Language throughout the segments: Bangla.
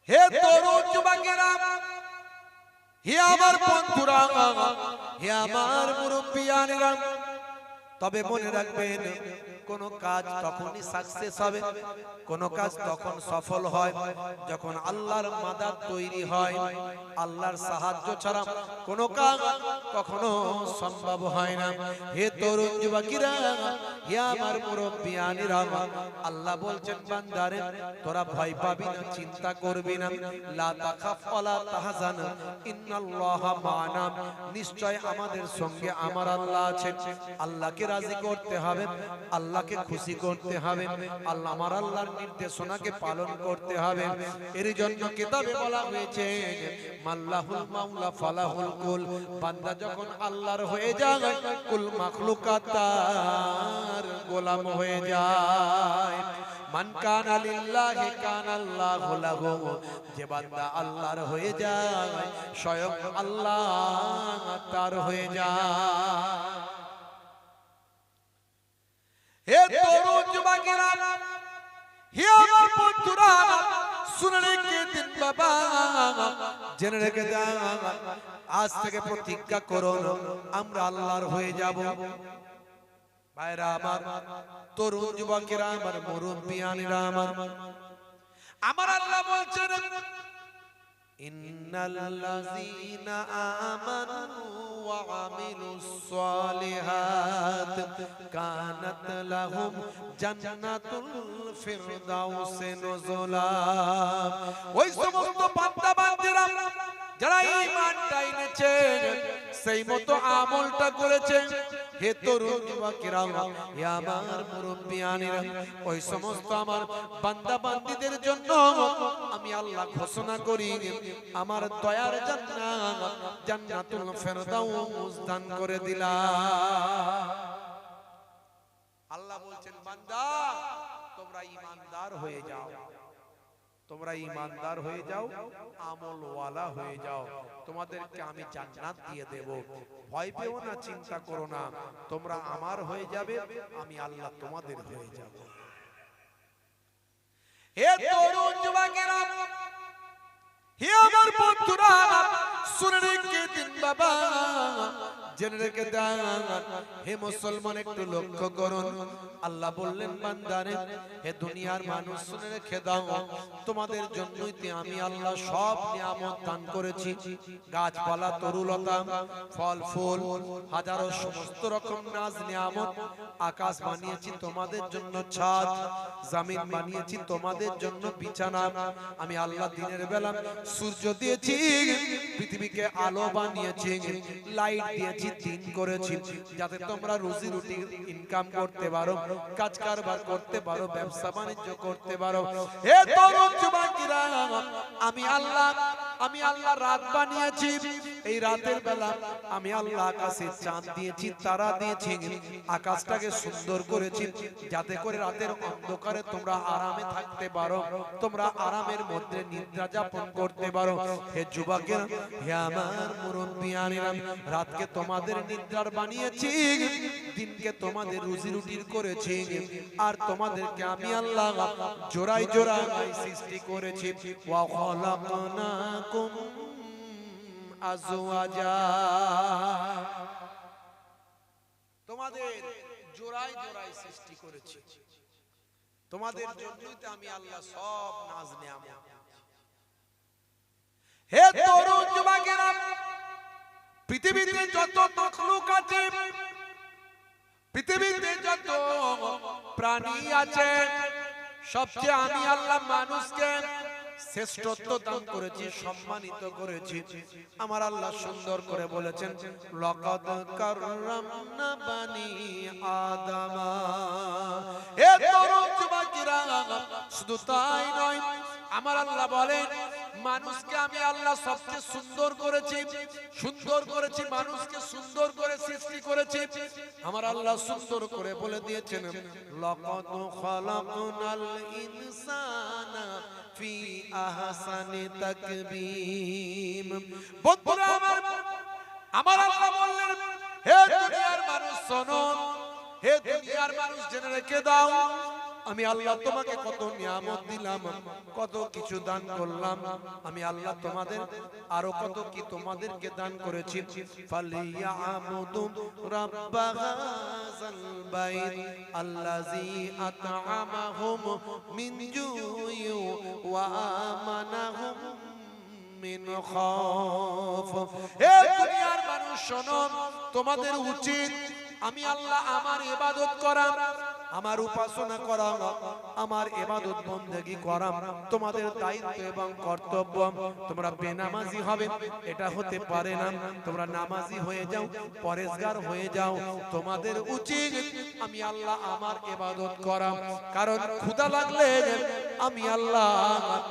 হে তরুণ যুবকেরা, হে আমার বন্ধুরা, হে আমার মুরব্বিয়ানেরা, তবে মনে রাখবেন কোন কাজ তখনই সাকসেস হবে, কোন কাজ তখন সফল হয় যখন আল্লাহর মাদাদ তৈরি হয়। আল্লাহর সাহায্য ছাড়া কোন কাজ কখনো সম্ভব হয় না। হে তরুণ যুবকেরা, হে আমার মুরব্বিয়ানেরা, আল্লাহ বলছেন বান্দারে তোরা ভয় পাবি না, চিন্তা করবি না, লা তাখাফ ওয়ালা তাহজান ইন্নাল্লাহা মা'ানা, নিশ্চয় আমাদের সঙ্গে আমার আল্লাহ আছেন। আল্লাহকে রাজি করতে হবে, আল্লাহকে খুশি করতে হবে, আল্লাহ আমার আল্লাহর নির্দেশনাকে পালন করতে হবে। এর জন্য কিতাবে বলা হয়েছে মাল্লাহুল মাওলা ফালাহুল কুল, বান্দা যখন আল্লাহর হয়ে যায় কুল মাখলুকাত তার গোলাম হয়ে যায়। মান কানা লিল্লাহি কানাল্লাহু লাহু, যে বান্দা আল্লাহর হয়ে যায় স্বয়ং আল্লাহ তার হয়ে যায়। হে তরুণ যুবকেরা, হে আমার বন্ধুরা, শুনে রেখে দিন বাবা, জেনে রেখে দেন, আজ থেকে প্রতিজ্ঞা করুন আমরা আল্লাহর হয়ে যাব। ভাইরা আমার, তরুণ যুবকেরা আমার, মুরব্বিয়ানেরা আমার আল্লাহ বলছেন ইন্নাল্লাযীনা আমানু ওয়া আমিলুস সালিহাত কানাত লাহুম জান্নাতুল ফিরদাউসি নুজুলা। ওই সমস্ত বান্দা বান্দীরা যারা ঈমানটা এনেছে, সেই মতো আমলটা করেছে, হে তরুণ যুবকেরা, হে আমার মুরব্বিয়ানেরা, ওই সমস্ত আমার বান্দা বান্দীদের জন্য আমি আল্লাহ ঘোষণা করি আমার দয়ার জান্নাত, জান্নাতুল ফিরদাউস দান করে দিলাম। আল্লাহ বলছেন বান্দা তোমরা ঈমানদার হয়ে যাও, তোমরা ঈমানদার হয়ে যাও, আমলওয়ালা হয়ে যাও, তোমাদেরকে আমি জান্নাত দিয়ে দেব। ভয় পেও না, চিন্তা করো না, তোমরা আমার হয়ে যাবে, আমি আল্লাহ তোমাদের হয়ে যাব। হে তরুণ যুবকেরা, হে আমার বন্ধুরা, শুনে রেখে দিন বাবা, জেনে রেখে দেন। হে মুসলমান একটু লক্ষ্য করুন, আল্লাহ বললেন বান্দারে, হে দুনিয়ার মানুষ শুনে রেখে দাও, তোমাদের জন্যই আমি আল্লাহ সব নিয়ামত দান করেছি। গাছপালা, তরুলতা, ফল ফুল, হাজারো সমস্ত রকম নাজ নিয়ামত। আকাশ বানিয়েছি তোমাদের জন্য ছাদ, জমিন বানিয়েছি তোমাদের জন্য বিছানা। আমি আল্লাহ দিনের বেলা সূর্য দিয়েছি, পৃথিবীকে আলো বানিয়েছি, লাইট দিয়েছি, দিন করেছি, যাতে তোমরা রুজি রুটি ইনকাম করতে পারো, কাজ কারবার করতে পারো, ব্যবসা বাণিজ্য করতে পারো। হে তরুণ যুবকেরা, আমি আল্লাহ রাত বানিয়েছি, এই রাতের বেলা আমি আল্লাহ আকাশে চাঁদ দিয়েছি, তারা দিয়েছি, আকাশটাকে সুন্দর করেছি, যাতে করে রাতের অন্ধকারে তোমরা আরামে থাকতে পারো, তোমরা আরামের মধ্যে নিদ্রা যাপন করতে পারো। হে যুবকেরা, হে আমার মুরব্বিয়ানেরা, রাতকে তোমাদের নিদ্রার বানিয়েছি, দিনকে তোমাদের রুজি রুটির করেছি, আর তোমাদেরকে আমি আল্লাহ জোড়ায় জোড়ায় সৃষ্টি করেছি। ওয়া খালাকনাকুম আজওয়াজা, তোমাদের জোড়ায় জোড়ায় সৃষ্টি করেছি, তোমাদের জন্যই তো আমি আল্লাহ সব নাজ নিয়ামত। হে তরুণ যুবকেরা, পৃথিবীতে যত মখলুক আছে, পৃথিবীতে যত প্রাণী আছে, সবচেয়ে আমি আল্লাহ মানুষকে শ্রেষ্ঠত্ব দান করেছি, সম্মানিত করেছি। আমার আল্লাহ সুন্দর করে বলেছেন লাকাদ কাররামনা বানি আদম। হে তরুণ যুবকেরা, শুধু তাই নয়, আমার আল্লাহ বলেন মানুষকে আমি আল্লাহ সবচেয়ে সুন্দর করেছি, সুন্দর করেছি, মানুষকে সুন্দর করে সৃষ্টি করেছি। আমার আল্লাহ সুন্দর করে বলে দিয়েছেন লাকাদ খালাকনাল ইনসানা ফি আহসানি তাকবীম। বন্ধুরা আমার আল্লাহ বললেন হে দুনিয়ার মানুষ শোনো, হে দুনিয়ার মানুষ জেনে রেখে দাও, আমি আল্লাহ তোমাকে কত নিয়ামত দিলাম, কত কিছু দান করলাম, আমি আল্লাহ তোমাদের আরো কত কি তোমাদেরকে দান করেছি। ফালিয়াবুদু রাব্বা হাযাল বাইত আল্লাযী আত'আমাহুম মিন জু'ইন ওয়া আমানাহুম মিন খাউফ। হে দুনিয়ার মানুষ শোনো, তোমাদের উচিত আমি আল্লাহ আমার ইবাদত করা, আমার উপাসনা করা, আমার ইবাদত বন্দেগী করা তোমাদের দায়িত্ব এবং কর্তব্য। তোমরা বেনামাজি হবে এটা হতে পারে না, তোমরা নামাজি হয়ে যাও, পরেজগার হয়ে যাও, তোমাদের উচিত আমি আল্লাহ আমার ইবাদত করা। কারণ ক্ষুধা লাগলে আমি আল্লাহ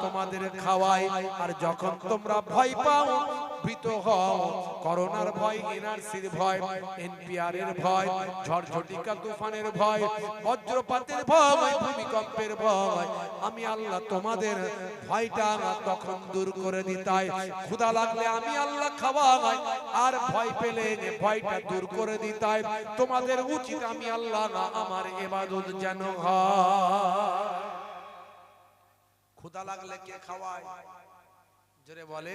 তোমাদের খাওয়াই। আর যখন তোমরা ভয় পাও, ভীত হও, করোনার ভয়, এনআরসির ভয়, এনপিআর এর ভয়, ঝড়ঝটিকা তুফানের ভয়, বজ্রপাতের ভয়, ভূমিকম্পের ভয়, আমি আল্লাহ তোমাদের ভয়টা তখন দূর করে দিতাই। ক্ষুধা লাগলে আমি আল্লাহ খাওয়াই, আর ভয় পেলে ভয়টা দূর করে দিতাই। তোমাদের উচিত আমি আল্লাহ আমার ইবাদত যেন হয়। ক্ষুধা লাগলে কে খাওয়ায়? জোরে বলে,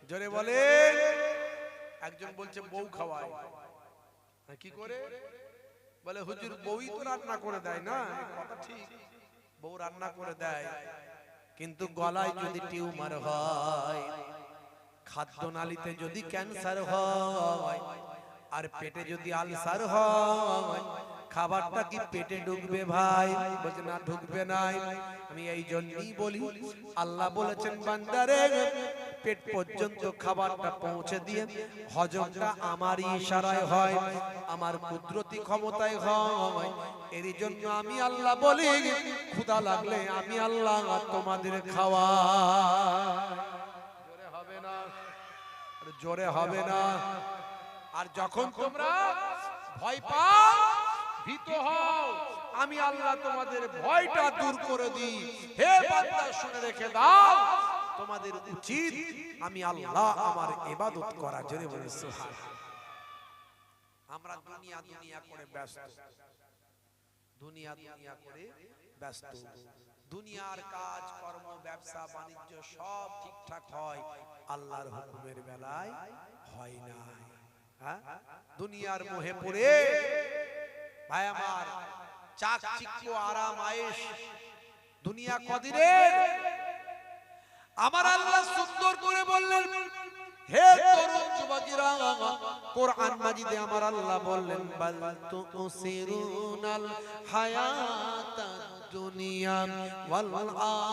জোরে বলে। একজন বলছে বউ খাওয়ায়। কি করে? বলে হুজুর বউই তো রান্না করে দেয় না। কথা ঠিক, বউ রান্না করে দেয়, কিন্তু গলায় যদি টিউমার হয়, খাদ্যনালীতে যদি ক্যান্সার হয়, আর পেটে যদি আলসার হয়, খাবারটা কি পেটে ঢুকবে ভাই? বলছে না, ঢুকবে না। আমি এই জন্যই বলি, আল্লাহ বলেছেন বান্দারে পেট পর্যন্ত খাবারটা পৌঁছে দিয়ে হজমটা আমারই ইশারায় হয়, আমার কুদরতি ক্ষমতায় হয়। এর জন্য আমি আল্লাহ বলি, ক্ষুধা লাগলে আমি আল্লাহ তোমাদের খাওয়াই। জোরে হবে না, জোরে হবে না। আর যখন তোমরা ভয় পাও, ভীত হও, আমি আল্লাহ তোমাদের ভয়টা দূর করে দিই। হে বান্দা শুনে রেখে দাও, তোমাদের উচিত আমি আল্লাহ আমার ইবাদত করা। জোরে বলে সুবহানাল্লাহ। আমরা দুনিয়া দুনিয়া করে ব্যস্ত, দুনিয়া দুনিয়া করে ব্যস্ত। দুনিয়ার কাজ কর্ম ব্যবসা বাণিজ্য সব ঠিকঠাক হয়, আল্লাহর হুকুমের বেলায় হয় না। হ্যাঁ, দুনিয়ার মোহে পড়ে ভাই আমার চাকচিক্য আরাম আয়েশ, দুনিয়া কদিনের? আমার আল্লাহ সুন্দর করে বললেন, হে তরুণ যুবকেরা, কোরআন মাজিদে আমার আল্লাহ বললেন, বাল তুসিরুনাল হায়াতাদ দুনিয়া ওয়াল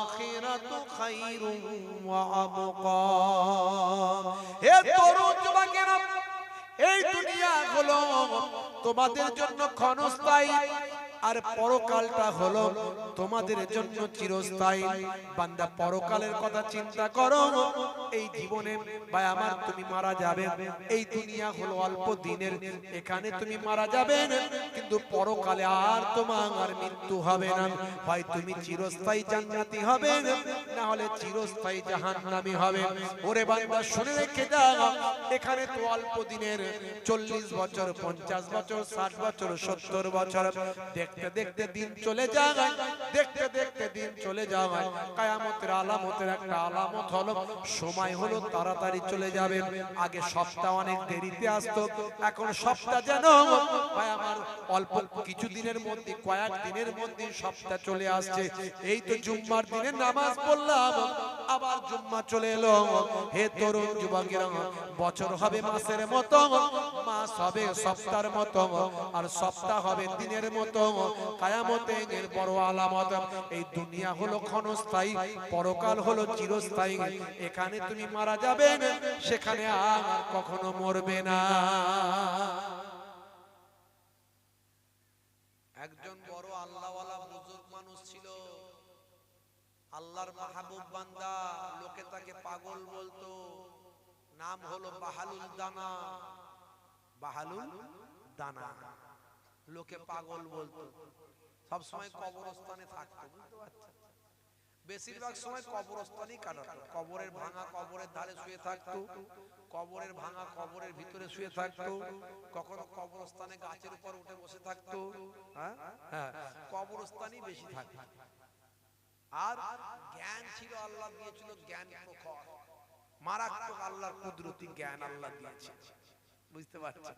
আখিরাতু খায়রুম ওয়া আবকা। হে তরুণ যুবকেরা, এই দুনিয়া হলো তোমাদের জন্য ক্ষণস্থায়ী, আর পরকালটা হলো তোমাদের জন্য চিরস্থায়ী। বান্দা পরকালের কথা চিন্তা করো। এই জীবনে ভাই আমার তুমি মারা যাবে, এই দুনিয়া হলো অল্প দিনের, এখানে তুমি মারা যাবে, কিন্তু পরকালে আর তোমার মৃত্যু হবে না। হয় তুমি চিরস্থায়ী জান্নাতি হবে, না হলে চিরস্থায়ী জাহান্নামী হবে। ওরে বান্দা শুনে রেখে দাও, এখানে তো অল্প দিনের, 40 বছর, 50 বছর, 60 বছর, 70 বছর, দেখতে দেখতে দিন চলে যায়, দেখতে দেখতে দিন চলে যায়। কিয়ামতের আলামতের একটা আলামত হলো সময় হলো তাড়াতাড়ি চলে যাবে। আগে সপ্তাহ অনেক দেরিতে আসতো, এখন সপ্তাহ যেন ভাই আমার অল্প কিছু দিনের মধ্যে, কয়েক দিনের মধ্যে সপ্তাহ চলে আসছে। এই তো জুম্মার দিনে নামাজ পড়লাম, আবার জুম্মা চলে এলো। হে তরুণ যুবকেরা, বছর হবে মাসের মতো, মাস হবে সপ্তাহের মতো, আর সপ্তাহ হবে দিনের মতো। কিয়ামতের বড় আলামত, এই দুনিয়া হলো ক্ষণস্থায়ী, পরকাল হলো চিরস্থায়ী। এখানে তুমি মারা যাবে, সেখানে আর কখনো মরবে না। একজন বড় আল্লাহওয়ালা বুজুর্গ মানুষ ছিল, আল্লাহর মাহবুব বান্দা, লোকে তাকে পাগল বলতো। নাম হলো বাহালুল দানা। বাহালুল দানা, লোকে পাগল বলতো। সব সময় কবরস্থানে থাকতো, বুঝতে পারছেন? বেশিরভাগ সময় কবরস্থানই কাটাতো। কবরের ভাঙা কবরের ধারে শুয়ে থাকতো, কবরের ভাঙা কবরের ভিতরে শুয়ে থাকতো, কখনো কবরস্থানে গাছের উপর উঠে বসে থাকতো। হ্যাঁ, কবরস্থানই বেশি থাকতো। আর জ্ঞান ছিল, আল্লাহ দিয়েছিল জ্ঞান প্রখর, মারাত্মক আল্লাহর কুদরতি জ্ঞান আল্লাহ দিয়েছে। বুঝতে পারছেন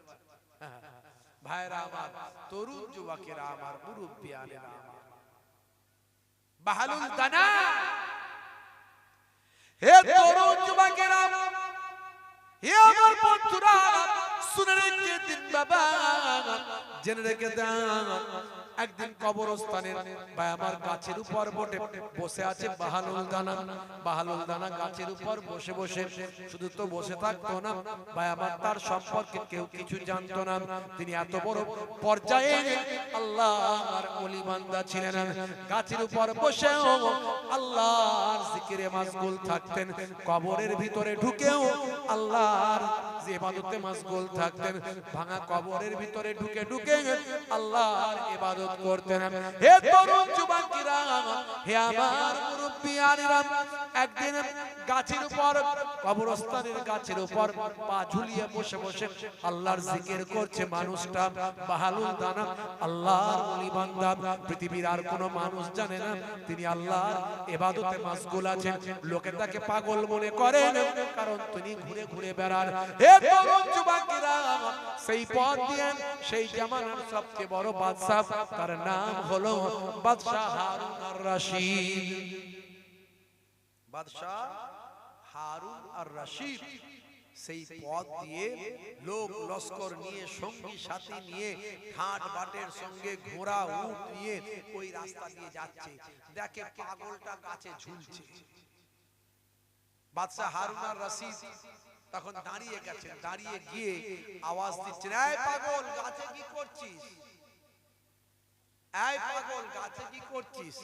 ভাইরা আমার, তরুণ যুবকেরা আমার, মুরব্বিয়ানেরা আমার, বাহালুল দানা, হে তরুণ যুবকেরা, হে আমার বন্ধুরা, শুনে রেখে দিন বাবা, জেনে রেখে দেন। একদিন কবরস্থানের বা আমার গাছের উপর বসে আছে বাহালুল দানা। বাহালুল দানা গাছের উপর বসে বসে শুধু তো বসে থাকতো না ভাই আমার, তার সম্পর্কে কেউ কিছু জানতো না। তিনি এত বড় পর্যায়ে আল্লাহর ওলি বান্দা ছিলেন, গাছের উপর বসেও আল্লাহর জিকিরে মাশগুল থাকতেন, কবরের ভিতরে ঢুকেও আল্লাহর ইবাদতে মাশগুল থাকতেন, ভাঙা কবরের ভিতরে ঢুকে ঢুকে আল্লাহর ইবাদত করতেন। হে তরুণ যুবকেরা, হে আমার মুরব্বিয়ানেরা, একদিন গাছের উপর, কবরস্থানের গাছের উপর পা ঝুলিয়ে বসে বসে আল্লাহর জিকির করছে মানুষটা বাহালুল দানা, আল্লাহর ওলি বান্দা। পৃথিবীর আর কোনো মানুষ জানে না তিনি আল্লাহর ইবাদতে মাশগুল আছেন। লোকে তাকে পাগল মনে করেন, কারণ তিনি ঘুরে ঘুরে বেড়ান। হে তরুণ যুবকেরা, সেই পথ দিয়ে সেই জামানার সবচেয়ে বড় বাদশা, তার নাম হলো বাদশা হারুন আর রশিদ। বাদশা হারুন আর রশিদ সেই পথ দিয়ে লোক লস্কর নিয়ে, সঙ্গী সাথী নিয়ে, ঘাট বাটের সঙ্গে ঘোড়া উট নিয়ে ওই রাস্তা দিয়ে যাচ্ছে। দেখে পাগলটা গাছে ঝুলছে। বাদশা হারুন আর রশিদ তখন দাঁড়িয়ে গেছেন, দাঁড়িয়ে গিয়ে আওয়াজ দিচ্ছেন, এই পাগল গাছে কি করছিস? এই পাগল গাছে কি করছিস?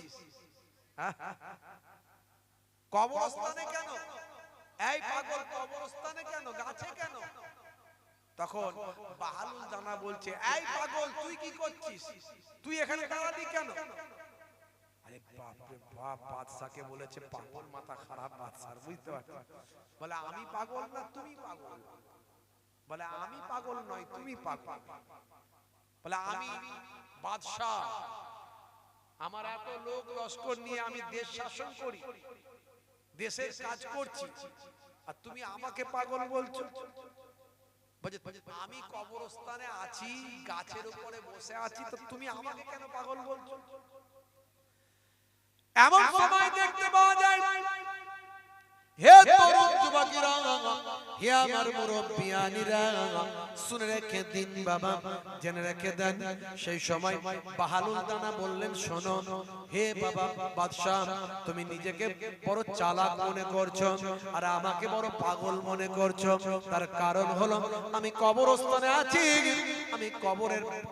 কবরস্থানে কেন? এই পাগল কবরস্থানে কেন, গাছে কেন? তখন বাহালুল দানা বলছে, এই পাগল তুই কি করছিস? তুই এখানে দাঁড়ালি কেন? আরে বাপ রে বাপ, বাদশাকে বলেছে পাগল, মাথা খারাপ বাদশার, বুঝতে পারছো? বলে আমি পাগল না তুমি পাগল? বলে আমি পাগল নয় তুমি পাগল। বলে আমি বাদশা, আমার এত লোক লস্কর নিয়ে আমি দেশ শাসন করি, দেশের কাজ করছি, আর তুমি আমাকে পাগল বলছো? আমি কবরস্থানে আছি, গাছের উপরে বসে আছি, তো তুমি আমাকে কেন পাগল বলছো? এমন সময় দেখতে পাওয়া যায়, হে তরুণ যুবকেরা, হে আমার মুরব্বিয়ানেরা, শুনে রেখে দিন বাবা, জেনে রেখে দেন। সেই সময় বাহালুল দানা বললেন, শোনো হে বাবা বাদশা, তুমি নিজেকে বড় চালাক মনে করছো আর আমাকে বড় পাগল মনে করছো। তার কারণ হলো আমি কবরস্থানে আছি, আমি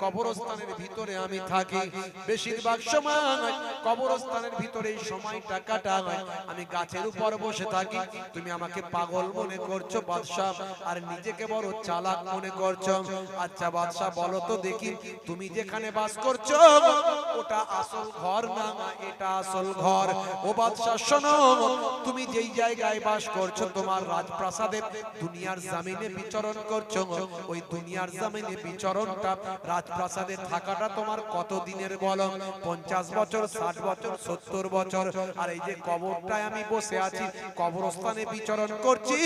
কবরস্থানের ভিতরে আমি থাকি। বেশিরভাগ সময় কবরস্থানের ভিতরে এই সময়টা কাটাই, আমি গাছের উপর বসে থাকি। তুমি আমাকে পাগল মনে করছো বাদশা, আর নিজেকে বড় চালাক মনে করছো। আচ্ছা বাদশা বলো তো দেখি, তুমি যেখানে বাস করছো ওটা আসল ঘর না এটা আসল ঘর? ও বাদশা শোনো, তুমি যেই জায়গায় বাস করছো তোমার রাজপ্রাসাদে দুনিয়ার জমিনে বিচরণ করছো, ওই দুনিয়ার জমিনে বিচরণটা, রাজপ্রাসাদে থাকাটা তোমার কত দিনের বলো? 50 বছর, 60 বছর, 70 বছর। আর এই যে কবরটায় আমি বসে আছি, কবরস্থানে বিচরণ করছি,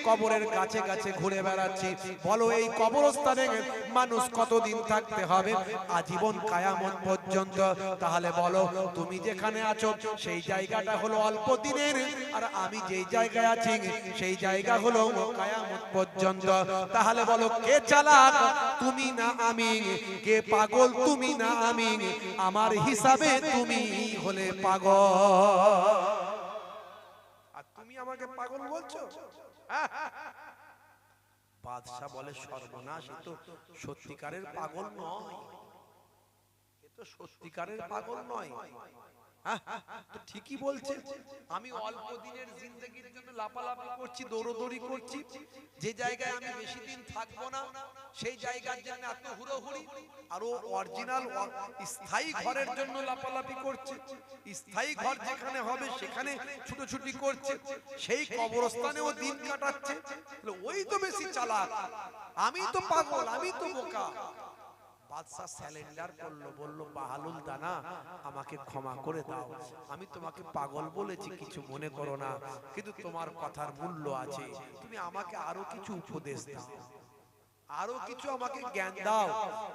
কবরের কাছে কাছে ঘুরে বেড়াচ্ছি, বলো এই কবরস্থানে মানুষ কতদিন থাকতে হবে? আজীবন, কায়ামত পর্যন্ত। তাহলে বলো তুমি যেখানে আছো সেই জায়গাটা হলো অল্প দিনের, আর আমি যেই জায়গায় আছি সেই জায়গা হলো কায়ামত পর্যন্ত। তাহলে বলো কে চালাক, তুমি না আমি? কে পাগল, তুমি না আমি? আমার হিসাবে তুমি হলে পাগল, আর তুমি আমাকে পাগল বলছো? বাদশা বলে সর্বনাশ, এ তো সত্যিকারের পাগল নয়, এ তো সত্যিকারের পাগল নয়। তো ঠিকই বলছে, আমি অল্প দিনের জিন্দেগির জন্য লাপালাপি করছি, দৌড়দৌড়ি করছি, যে জায়গায় আমি বেশি দিন থাকবো না সেই জায়গার জন্য এত হুড়োহুড়ি, আর ও অরিজিনাল স্থায়ী ঘরের জন্য লাপালাপি করছে, স্থায়ী ঘর যেখানে হবে সেখানে ছুটোছুটি করছে, সেই কবরস্থানে ও দিন কাটাচ্ছে। ওই তো বেশি চালাক, আমি তো পাগল, আমি তো বোকা। বাদশা স্যালেন্ডার করলো, বলল বাহালুল দানা আমাকে ক্ষমা করে দাও, আমি তোমাকে পাগল বলেছি, কিছু মনে করো না, কিন্তু তোমার কথার মূল্য আছে, তুমি আমাকে আরো কিছু উপদেশ দাও, আরো কিছু আমাকে জ্ঞান দাও,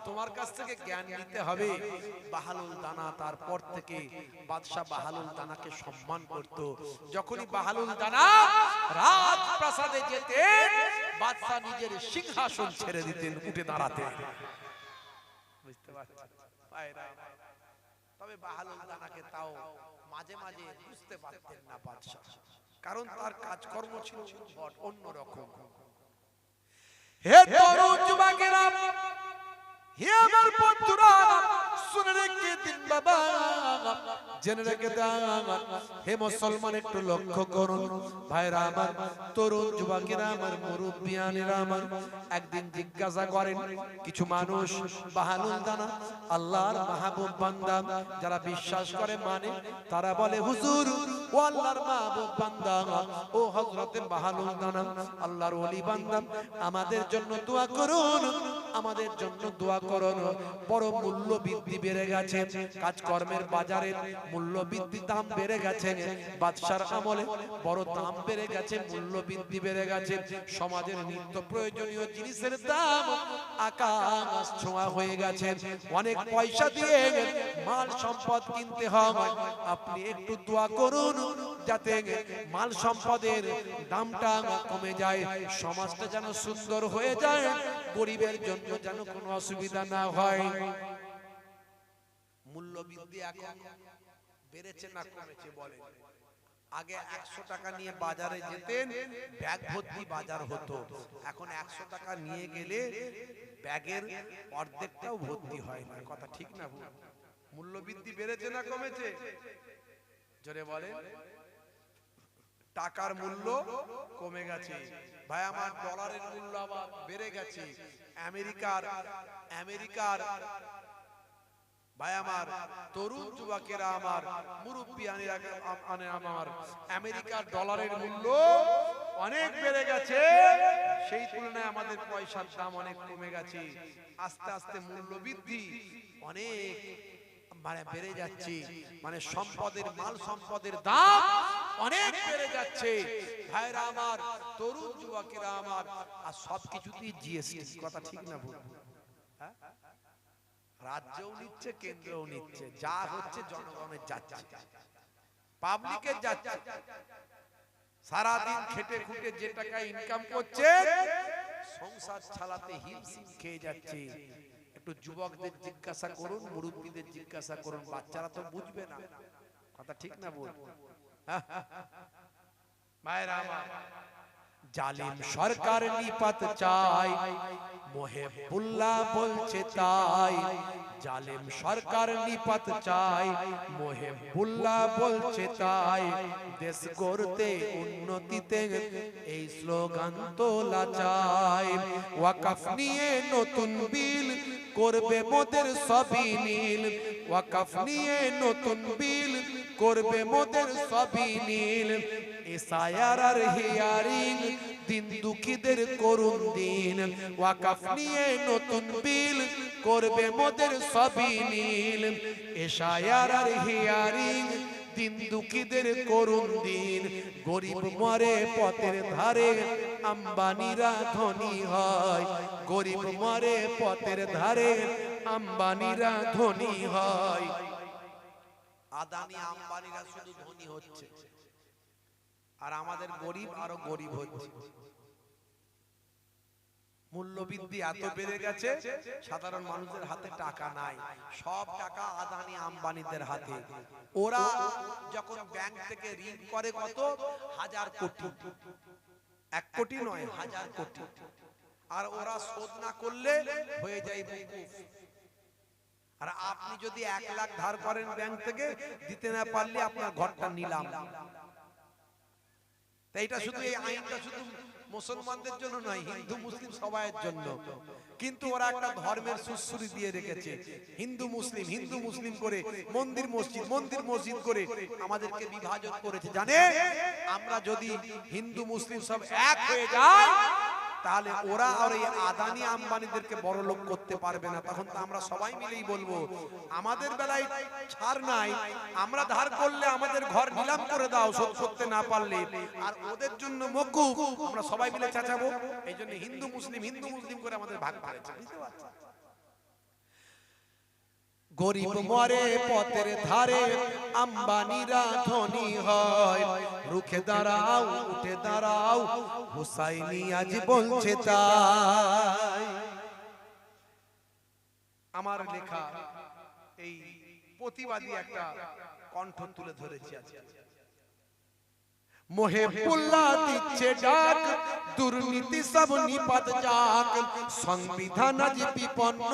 তোমার কাছ থেকে জ্ঞান নিতে হবে। বাহালুল দানা তারপর থেকে বাদশা বাহালুল দানাকে সম্মান করত। যখনই বাহালুল দানা রাজপ্রাসাদে যেতেন, বাদশা নিজের সিংহাসন ছেড়ে দিতেন, উঠে দাঁড়াতেন। বুঝতে পারছেন? তবে বাহালুল দানাকে তাও মাঝে মাঝে বুঝতে পারতেন না বাদশা, কারণ তার কাজকর্ম ছিল অন্যরকম। হে তরুণ যুবকেরা, হে আমার বন্ধুরা, শুনে রেখে দিন বাবা, জেনে রেখে দেন। হে মুসলমান, একটু লক্ষ্য করুন ভাইরা আমার, তরুণ যুবকেরা আমার, মুরব্বিয়ানেরা আমার, একদিন জিজ্ঞাসা করেন কিছু মানুষ বাহালুল দানা আল্লাহর মাহবুব বান্দা, যারা বিশ্বাস করে মানে, তারা বলে হুজুর ও আল্লাহর মাহবুব বান্দা, ও হযরতে বাহালুল দানা আল্লাহর ওলি বান্দা, আমাদের জন্য দোয়া করুন, আমাদের জন্য দোয়া করুন। বড় মূল্য বৃদ্ধি বেড়ে গেছে, কাজকর্মের বাজারে মূল্য বৃদ্ধি, দাম বেড়ে গেছে, বাদশার আমলে বড় দাম বেড়ে গেছে, মূল্য বৃদ্ধি বেড়ে গেছে, সমাজের নিত্য প্রয়োজনীয় জিনিসের দাম আকাশ ছোঁয়া হয়ে গেছে, অনেক পয়সা দিয়ে মাল সম্পদ কিনতে হয়, আপনি একটু দোয়া করুন যাতে মাল সম্পদের দামটা কমে যায়, সমাজটা যেন সুন্দর হয়ে যায়, গরিবের জন্য যেন কোনো অসুবিধা না হয়। মূল্য বৃদ্ধি এখন বেড়েছে না কমেছে বলেন? আগে 100 টাকা নিয়ে বাজারে যেতেন, ব্যাগ ভর্তি বাজার হতো, এখন 100 টাকা নিয়ে গেলে ব্যাগের অর্ধেকটাও ভর্তি হয় না। কথা ঠিক না ভুল? মূল্য বৃদ্ধি বেড়েছে না কমেছে? জোরে বলেন। টাকার মূল্য কমে গেছে ভাই আমার, ডলারের মূল্য আবার বেড়ে গেছে। আমেরিকার ভাই আমার, তরুণ যুবকেরা আমার, মুরব্বিয়ানেরা আমার, আমেরিকার ডলারের মূল্য অনেক বেড়ে গেছে, সেই তুলনায় আমাদের পয়সার দাম অনেক কমে গেছে। আস্তে আস্তে মূল্য বৃদ্ধি অনেক মানে বেড়ে যাচ্ছে, মানে সম্পদের, মাল সম্পদের দাম অনেক বেড়ে যাচ্ছে ভাইরা আমার, তরুণ যুবকেরা আমার, আর সবকিছুতেই জিএসটি। কথা ঠিক না ভুল? হ্যাঁ, রাজ্যও নিচ্ছে, কেন্দ্রও নিচ্ছে, যা হচ্ছে জনগণের যাচ্ছে, পাবলিকের যাচ্ছে। সারাদিন খেটে খুঁটে যে টাকা ইনকাম করছে, সংসার চালাতে হিমশিম খেয়ে যাচ্ছে। একটু যুবকদের জিজ্ঞাসা করুন, মুরব্বীদের জিজ্ঞাসা করুন, বাচ্চারা তো বুঝবে না। কথা ঠিক না বল? মায়েরা আমার, জালিম সরকার নিপাত চাই, মোহেবুল্লাহ বলছে তাই, জালিম সরকার নিপাত চাই, মোহেবুল্লাহ বলছে তাই, দেশ গড়তে উন্নতিতে এই স্লোগান তোলা চাই, ওয়াকফ নিয়ে নতুন বিল করবে মোদের সবই নীল, ওয়াকফ নিয়ে নতুন বিল করবে মোদের সবই নীল, এসআইআর আর হিয়ারিং দিন দুঃখীদের করুন দিন, ওয়াকফ নিয়ে নতুন বিল করবে মোদের সবই নীল, এসআইআর আর হিয়ারিং দিন দুঃখীদের করুন দিন, গরিব মরে পথের ধারে, আম্বানিরা ধনী হয়, গরিব মরে পথের ধারে, আম্বানিরা ধনী হয়। আদানি আম্বানিরা শুধু ধনী হচ্ছে, আর আমাদের গরিব আরো গরিব হচ্ছে। মূল্যবৃদ্ধি এত বেড়ে গেছে, সাধারণ মানুষের হাতে টাকা নাই, সব টাকা আদানি আম্বানিদের হাতে। ওরা যখন ব্যাংক থেকে ঋণ করে কত 1000 কোটি, 1 কোটি নয় 1000 কোটি, আর ওরা শোধ না করলে হয়ে যায় মওকুফ। আর আপনি যদি 1 লাখ ধার করেন ব্যাংক থেকে, দিতে না পারলে আপনার ঘরটা নিলাম। তাই এটা শুধু এই আইনটা শুধু মুসলমানদের জন্য নয়, হিন্দু মুসলিম সবাইয়ের জন্য। কিন্তু ওরা একটা ধর্মের সুসুরি দিয়ে রেখেছে, হিন্দু মুসলিম করে, মন্দির মসজিদ করে আমাদেরকে বিভাজন করেছে। জানে, আমরা যদি হিন্দু মুসলিম সব এক হয়ে যাই, তাহলে ওরা আর এই আদানি আম্বানিদেরকে বড় লোক করতে পারবে না। তখন তো আমরা সবাই মিলেই বলবো, আমাদের বেলায় ছাড় নাই, আমরা ধার করলে আমাদের ঘর নিলাম করে দাও শোধ করতে না পারলে, আর ওদের জন্য মওকুফ, আমরা সবাই মিলে চেঁচাবো। এই জন্য হিন্দু মুসলিম করে আমাদের ভাগ করেছে। বুঝতে পারছেন? গরিব মরে পথের ধারে, আম্বানিরা ধনী হয়। রুখে দাঁড়াও, উঠে দাঁড়াও, হুসাইনি আজ বলছে তাই। আমার লেখা এই প্রতিবাদী একটা কণ্ঠ তুলে ধরেছি আজকে। মোহেবুল্লাহ দিচ্ছে ডাক, দুর্নীতি সব নিপাত যাক, সংবিধান আজ বিপন্ন,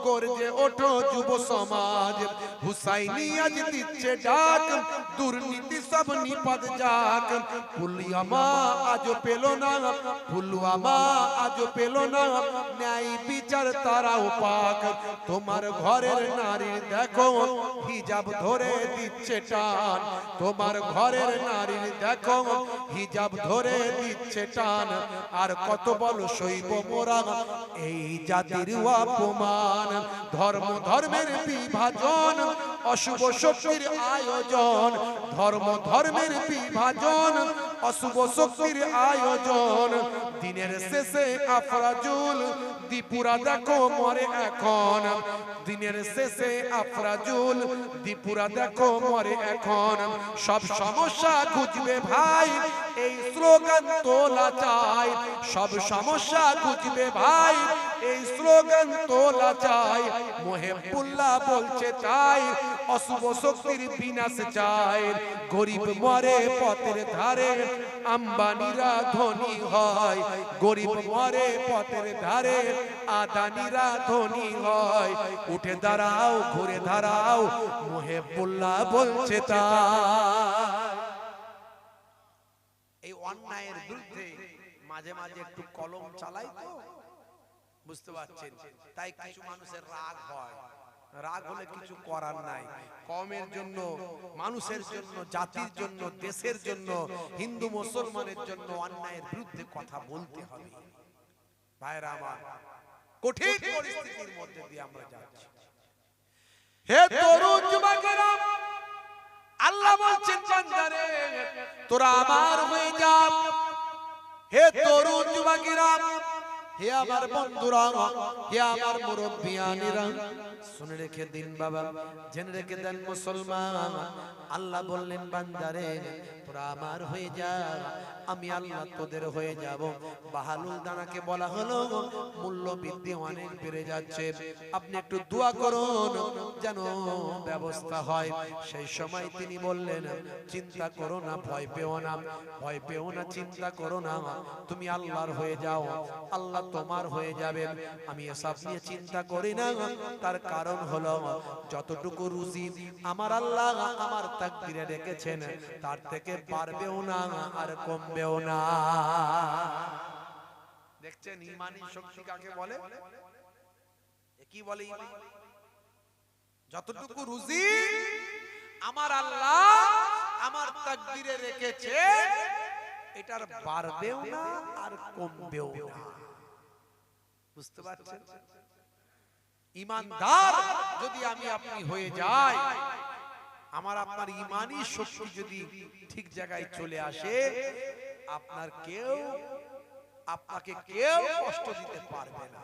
গর্জে ওঠো যুব সমাজ। হুসাইনি আজ দিচ্ছে ডাক, দুর্নীতি সব নিপাত যাক। পুলওয়ামা আজ পেল না, পুলওয়ামা আজ পেল না, ন্যায় বিচার তারাও পাক। তোমার ঘরের নারী দেখো, হিজাব ধরে দিচ্ছে টান। তোমার ঘরের নারী দেখো, হিজাব ধরে দিচ্ছে টান। আর কত বল সইব মোরা এই জাতির অপমান। ধর্মের বিভাজন, অশুভ শক্তির আয়োজন। ধর্মের বিভাজন, অশুভ শক্তির আয়োজন। দিনের শেষে আফরাজুল দীপুরা দেখো মরে এখন। দিনের শেষে আফরাজুল দীপুরা দেখো মরে এখন। সব সমস্যা খুঁজবে ভাই, এই স্লোগান তোলা চাই। সব সমস্যা খুঁজবে ভাই, এই স্লোগান তোলা চাই। মোহেবুল্লাহ বলছে তাই, অশুভ শক্তির বিনাশ চাই। গরিব মরে পথের ধারে, আম্বানিরা ধনী হয়। গরিব মরে পথের ধারে, আদানিরা ধনী হয়। উঠে দাঁড়াও, ঘুরে দাঁড়াও, মোহেবুল্লাহ বলছে তাই। এই অন্যায়ের বিরুদ্ধে মাঝে মাঝে একটু কলম চালাই তো, বুঝতে পারছেন? তাই কিছু মানুষের রাগ হয়। রাগ হলে কিছু করার নাই। কওমের জন্য, মানুষের জন্য, জাতির জন্য, দেশের জন্য, হিন্দু মুসলমানের জন্য অন্যায়ের বিরুদ্ধে কথা বলতে হবে। ভাইরা আমার, কঠিন পরিস্থিতির মধ্যে দিয়ে আমরা যাচ্ছি। হে তরুণ যুবকেরা, আল্লাহ বলছেন বান্দারে তোরা আমার হয়ে যা। হে তরুণ যুবকেরা, হে আমার বন্ধুরা, হে আমার মুরব্বিয়ানেরা, শুনে রেখে দিন বাবা, জেনে রেখে দেন মুসলমান। আল্লাহ বললেন বান্দারে তোরা আমার হয়ে যা, আমি আল্লাহ তোদের হয়ে যাব। বাহালুল দানাকে বলা হলো মূল্য বৃদ্ধি অনেক বেড়ে যাচ্ছে, আপনি একটু দোয়া করুন যেন ব্যবস্থা হয়। সেই সময় তিনি বললেন চিন্তা করো না, ভয় পেও না, ভয় পেও না, চিন্তা করো না, তুমি আল্লাহর হয়ে যাও, আল্লাহ তোমার হয়ে যাবেন। আমি এসব নিয়ে চিন্তা করি না, তার কারণ হলো যতটুকু রুজি আমার আল্লাহ আমার তাকদীরে রেখেছেন, তার থেকে বাড়বেও না আর কমবেও না। দেখছেন ঈমানি শক্তি কাকে বলে? কি বলে? যতটুকু রুজি আমার আল্লাহ আমার তাকদীরে রেখেছে, এটার বাড়বেও না আর কমবেও না। বুঝতে পারছেন? ঈমানদার যদি আমি আপনি হয়ে যাই, আমার আপনার ঈমানি শক্তি যদি ঠিক জায়গায় চলে আসে, আপনাকে কেউ কষ্ট দিতে পারবে না,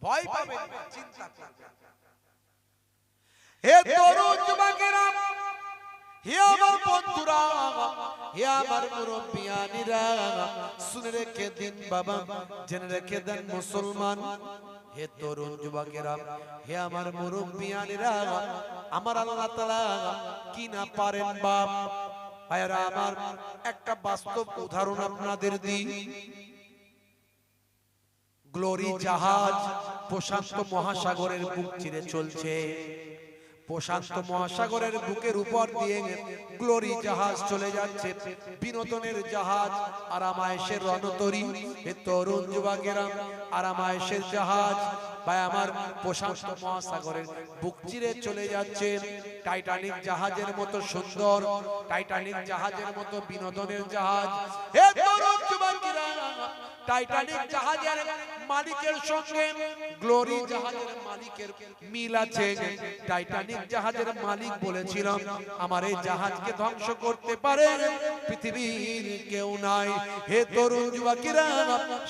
ভয় পাবেন না, চিন্তা করবেন না। হে তরুণ যুবকেরা, হে আমার বন্ধুরা, হে আমার মুরব্বিয়ানেরা, শুনে রেখে দিন বাবা, জেনে রেখে দেন মুসলমান। হে তরুণ যুবকেরা, হে আমার মুরব্বিয়ানেরা, আমার আল্লাহ তাআলা কি না পারেন বাপ। ভাইরা আমার, একটা বাস্তব উদাহরণ আপনাদের দিই। গ্লোরি জাহাজ প্রশান্ত মহাসাগরের বুক চিরে চলছে। প্রশান্ত মহাসাগরের বুকের উপর দিয়ে গ্লোরি জাহাজ চলে যাচ্ছে, বিনোদনের জাহাজ, আরামায়েশের রণতরী। এ তরুণ যুবকেরা, আরামায়েশের জাহাজ ভাই আমার প্রশান্ত মহাসাগরের বুক চিরে চলে যাচ্ছে। টাইটানিক জাহাজের মতো সুন্দর, টাইটানিক জাহাজের মতো বিনোদনের জাহাজ। হে তরুণ যুবকেরা, টাইটানিক জাহাজের মালিকের সঙ্গে গ্লোরি জাহাজের মালিকের মিল আছে। টাইটানিক জাহাজের মালিক বলেছিল, আমার এই জাহাজকে ধ্বংস করতে পারে পৃথিবীর কেউ নাই। হে তরুণ যুবকেরা,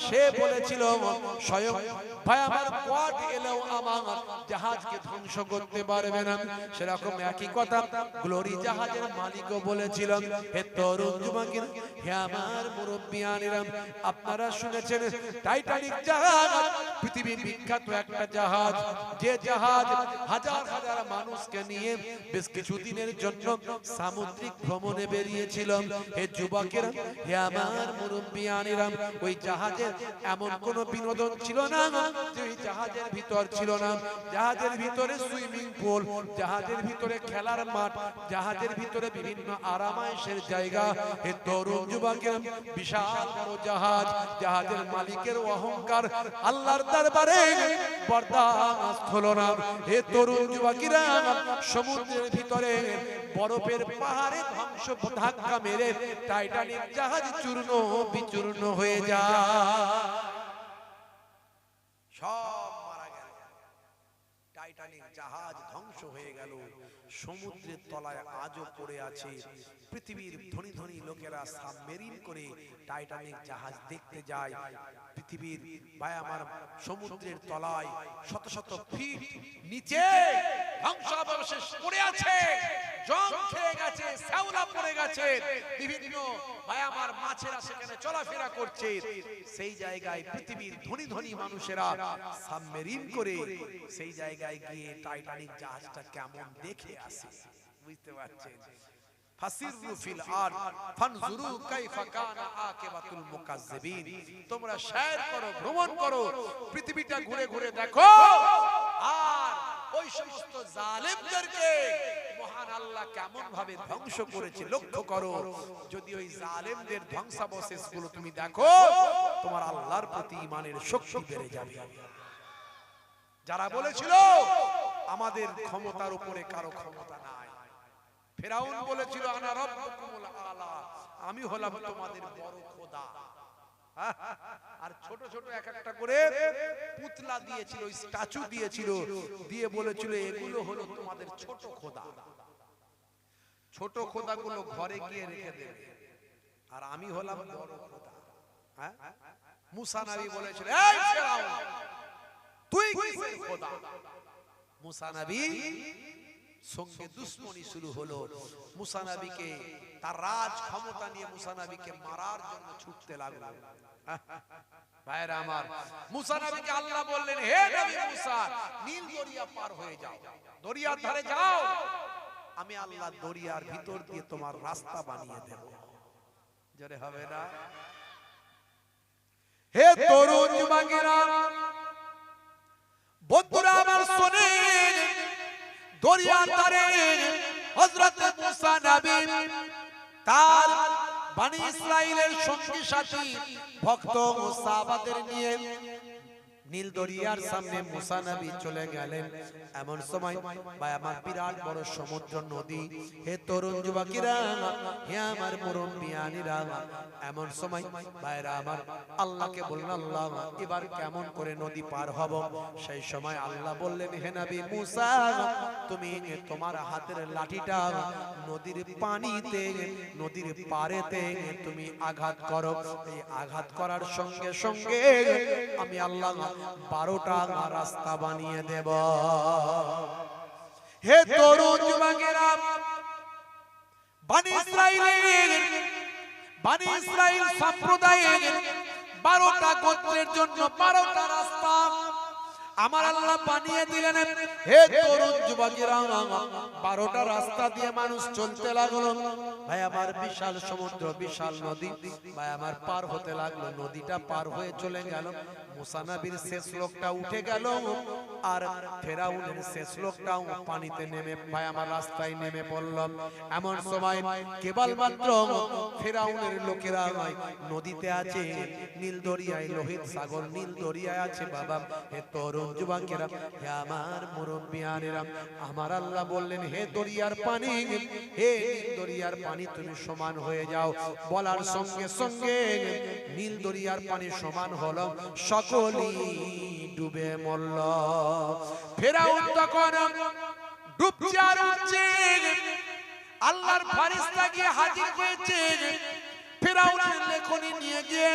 সে বলেছিল স্বয়ং ভাই আমার গড এলেও আমার জাহাজকে ধ্বংস করতে পারবে না। সেরকম একই কথা গ্লোরি জাহাজের মালিকও বলেছিল। হে তরুণ যুবকেরা, হে আমার মুরব্বিয়ানেরা, আপনারা শুনেছেন টাইটানিক জাহাজ পৃথিবীর বিখ্যাত একটা জাহাজ, যে জাহাজ হাজার হাজার মানুষকে নিয়ে বেশ কিছুদিনের জন্য সামুদ্রিক ভ্রমণে বেরিয়েছিল। হে যুবকেরা, হে আমার মুরব্বিয়ানেরা, ওই জাহাজে এমন কোনো বিনোদন ছিল না যে ওই জাহাজের ভিতর ছিল না। জাহাজের ভিতরে সুইমিং পুল, জাহাজের ভিতরে খেলার মাঠ, জাহাজের ভিতরে বিভিন্ন আরামায়েশের জায়গা। হে তরুণ যুবকেরা, বিশাল বড় জাহাজ, জাহাজের মালিকের অহংকার আল্লাহর দরবারে বরদাস্ত হলো না। হে তরুণ যুবকেরা, সমুদ্রের ভিতরে বরফের পাহাড়ে ধ্বংস ধাক্কা মেরে টাইটানিক জাহাজ চূর্ণ বিচূর্ণ হয়ে যায়, সব মারা গেল। টাইটানিক জাহাজ ধ্বংস হয়ে গেল, সমুদ্রের তলায় আজও পড়ে আছে। পৃথিবীর ধনী ধনী লোকেরা সাবমেরিন করে টাইটানিক জাহাজ দেখতে যায়। পৃথিবীর ভাই আমার সমুদ্রের তলায় শত শত ফিট নিচে ধ্বংসাবশেষ পড়ে আছে, জং খেয়ে গেছে, শ্যাওলা পড়ে গেছে, বিভিন্ন ভাই আমার মাছেরা সেখানে চলাফেরা করছে। সেই জায়গায় পৃথিবীর ধনী ধনী মানুষেরা সাবমেরিন করে সেই জায়গায় গিয়ে টাইটানিক জাহাজটা কেমন দেখে আসে। বুঝতে পারছেন? ফাসিরু ফিল আরদ ফানজুরু কাইফা কানা আকিবাতুল মুকাজ্জিবিন। তোমরা সৈর করো, ভ্রমণ করো, পৃথিবীটা ঘুরে ঘুরে দেখো, আর ওই সমস্ত জালেমদেরকে মহান আল্লাহ কেমন ভাবে ধ্বংস করেছে লক্ষ্য করো। যদি ওই জালেমদের ধ্বংসাবশেষগুলো তুমি দেখো, তোমার আল্লাহর প্রতি ঈমানের শক্তি বেড়ে যাবে। যারা বলেছিল আমাদের ক্ষমতার উপরে কারো ক্ষমতা নাই, ফেরাউন বলেছিল আনা রাব্বুকুমুল আলা, আমি হলাম তোমাদের বড় খোদা। আর ছোট ছোট এক একটা করে পুতলা দিয়েছিল, স্ট্যাচু দিয়েছিল, দিয়ে বলেছিল এগুলো হলো তোমাদের ছোট খোদা। ছোট খোদাগুলো ঘরে গিয়ে রেখে দেবে, আর আমি হলাম বড় খোদা। হ্যাঁ, মুসা নবী বলেছিল এই ফেরাউন তুই কিসের খোদা? মুসা নবী সঙ্গে দুশ্মনী শুরু হলো। মুসা নবীকে তার রাজ ক্ষমতা নিয়ে মুসা নবীকে মারার জন্য ছুটতে লাগলো। ভাইরা আমার, মুসা নবীকে আল্লাহ বললেন হে নবী মুসা, নীল দরিয়া পার হয়ে যাও, দরিয়ার ধারে যাও, আমি আল্লাহ দরিয়ার ভিতর দিয়ে তোমার রাস্তা বানিয়ে দেব। জোরে হবে না? হে তরুণ যুবকেরা, বন্ধুরা আমার শুনেন, দরিয়ার ধারে হযরত মুসা নবী তার বনি ইসরাইলের সঙ্গী সাথী ভক্ত ও সাহাবাদের নিয়ে নীল দরিয়ার সামনে মুসা নবী চলে গেলেন। এমন সময় ভাই আমার বিরাট বড় সমুদ্র নদী। হে তরুণ যুবকেরা, হে আমার মুরব্বিয়ানেরা, এমন সময় ভাইরা আমার আল্লাহকে বললেন আল্লাহ এবার কেমন করে নদী পার হব? সেই সময় আল্লাহ বললেন হে নবী মুসা, তুমি তোমার হাতের লাঠিটা নদীর পানিতে, নদীর পাড়েতে তুমি আঘাত করো। এই আঘাত করার সঙ্গে সঙ্গে আমি আল্লাহ 12টা রাস্তা বানিয়ে দেব। হে তরুণ যুবকেরা, বনি ইসরাইল সম্প্রদায়ের 12টা গোত্রের জন্য 12টা রাস্তা আমার আল্লাহ বানিয়ে দিলেন হে তরুণ যুবকেরা 12টা রাস্তা দিয়ে মানুষ চলতে লাগলো ভাই আমার বিশাল সমুদ্র বিশাল নদী ভাই আমার পার হতে লাগলো নদীটা পার হয়ে চলে গেল মুসা নবীর শেষ লোকটা উঠে গেল আর ফেরাউনের শেষ লোকটাও পানিতে নেমে ভাই আমার রাস্তায় নেমে পড়ল এমন সময় কেবলমাত্র ফেরাউনের লোকেরা নদীতে আছে নীল দরিয়ায় লোহিত সাগর নীল দরিয়ায় আছে বাবা হে তরুণ যুবকেরা হে আমার মুরব্বিয়ানেরা আমার আল্লাহ বললেন হে দরিয়ার পানি হে নীল দরিয়ার পানি তুমি সমান হয়ে যাও বলার সঙ্গে সঙ্গে নীল দরিয়ার পানি সমান হলো সকলেই ডুবে মরল ফেরাউন তখন ডুবছে আর উঠছে আল্লাহর ফেরেশতা গিয়ে হাজির হয়েছে ফেরাউনের লেখনী নিয়ে গিয়ে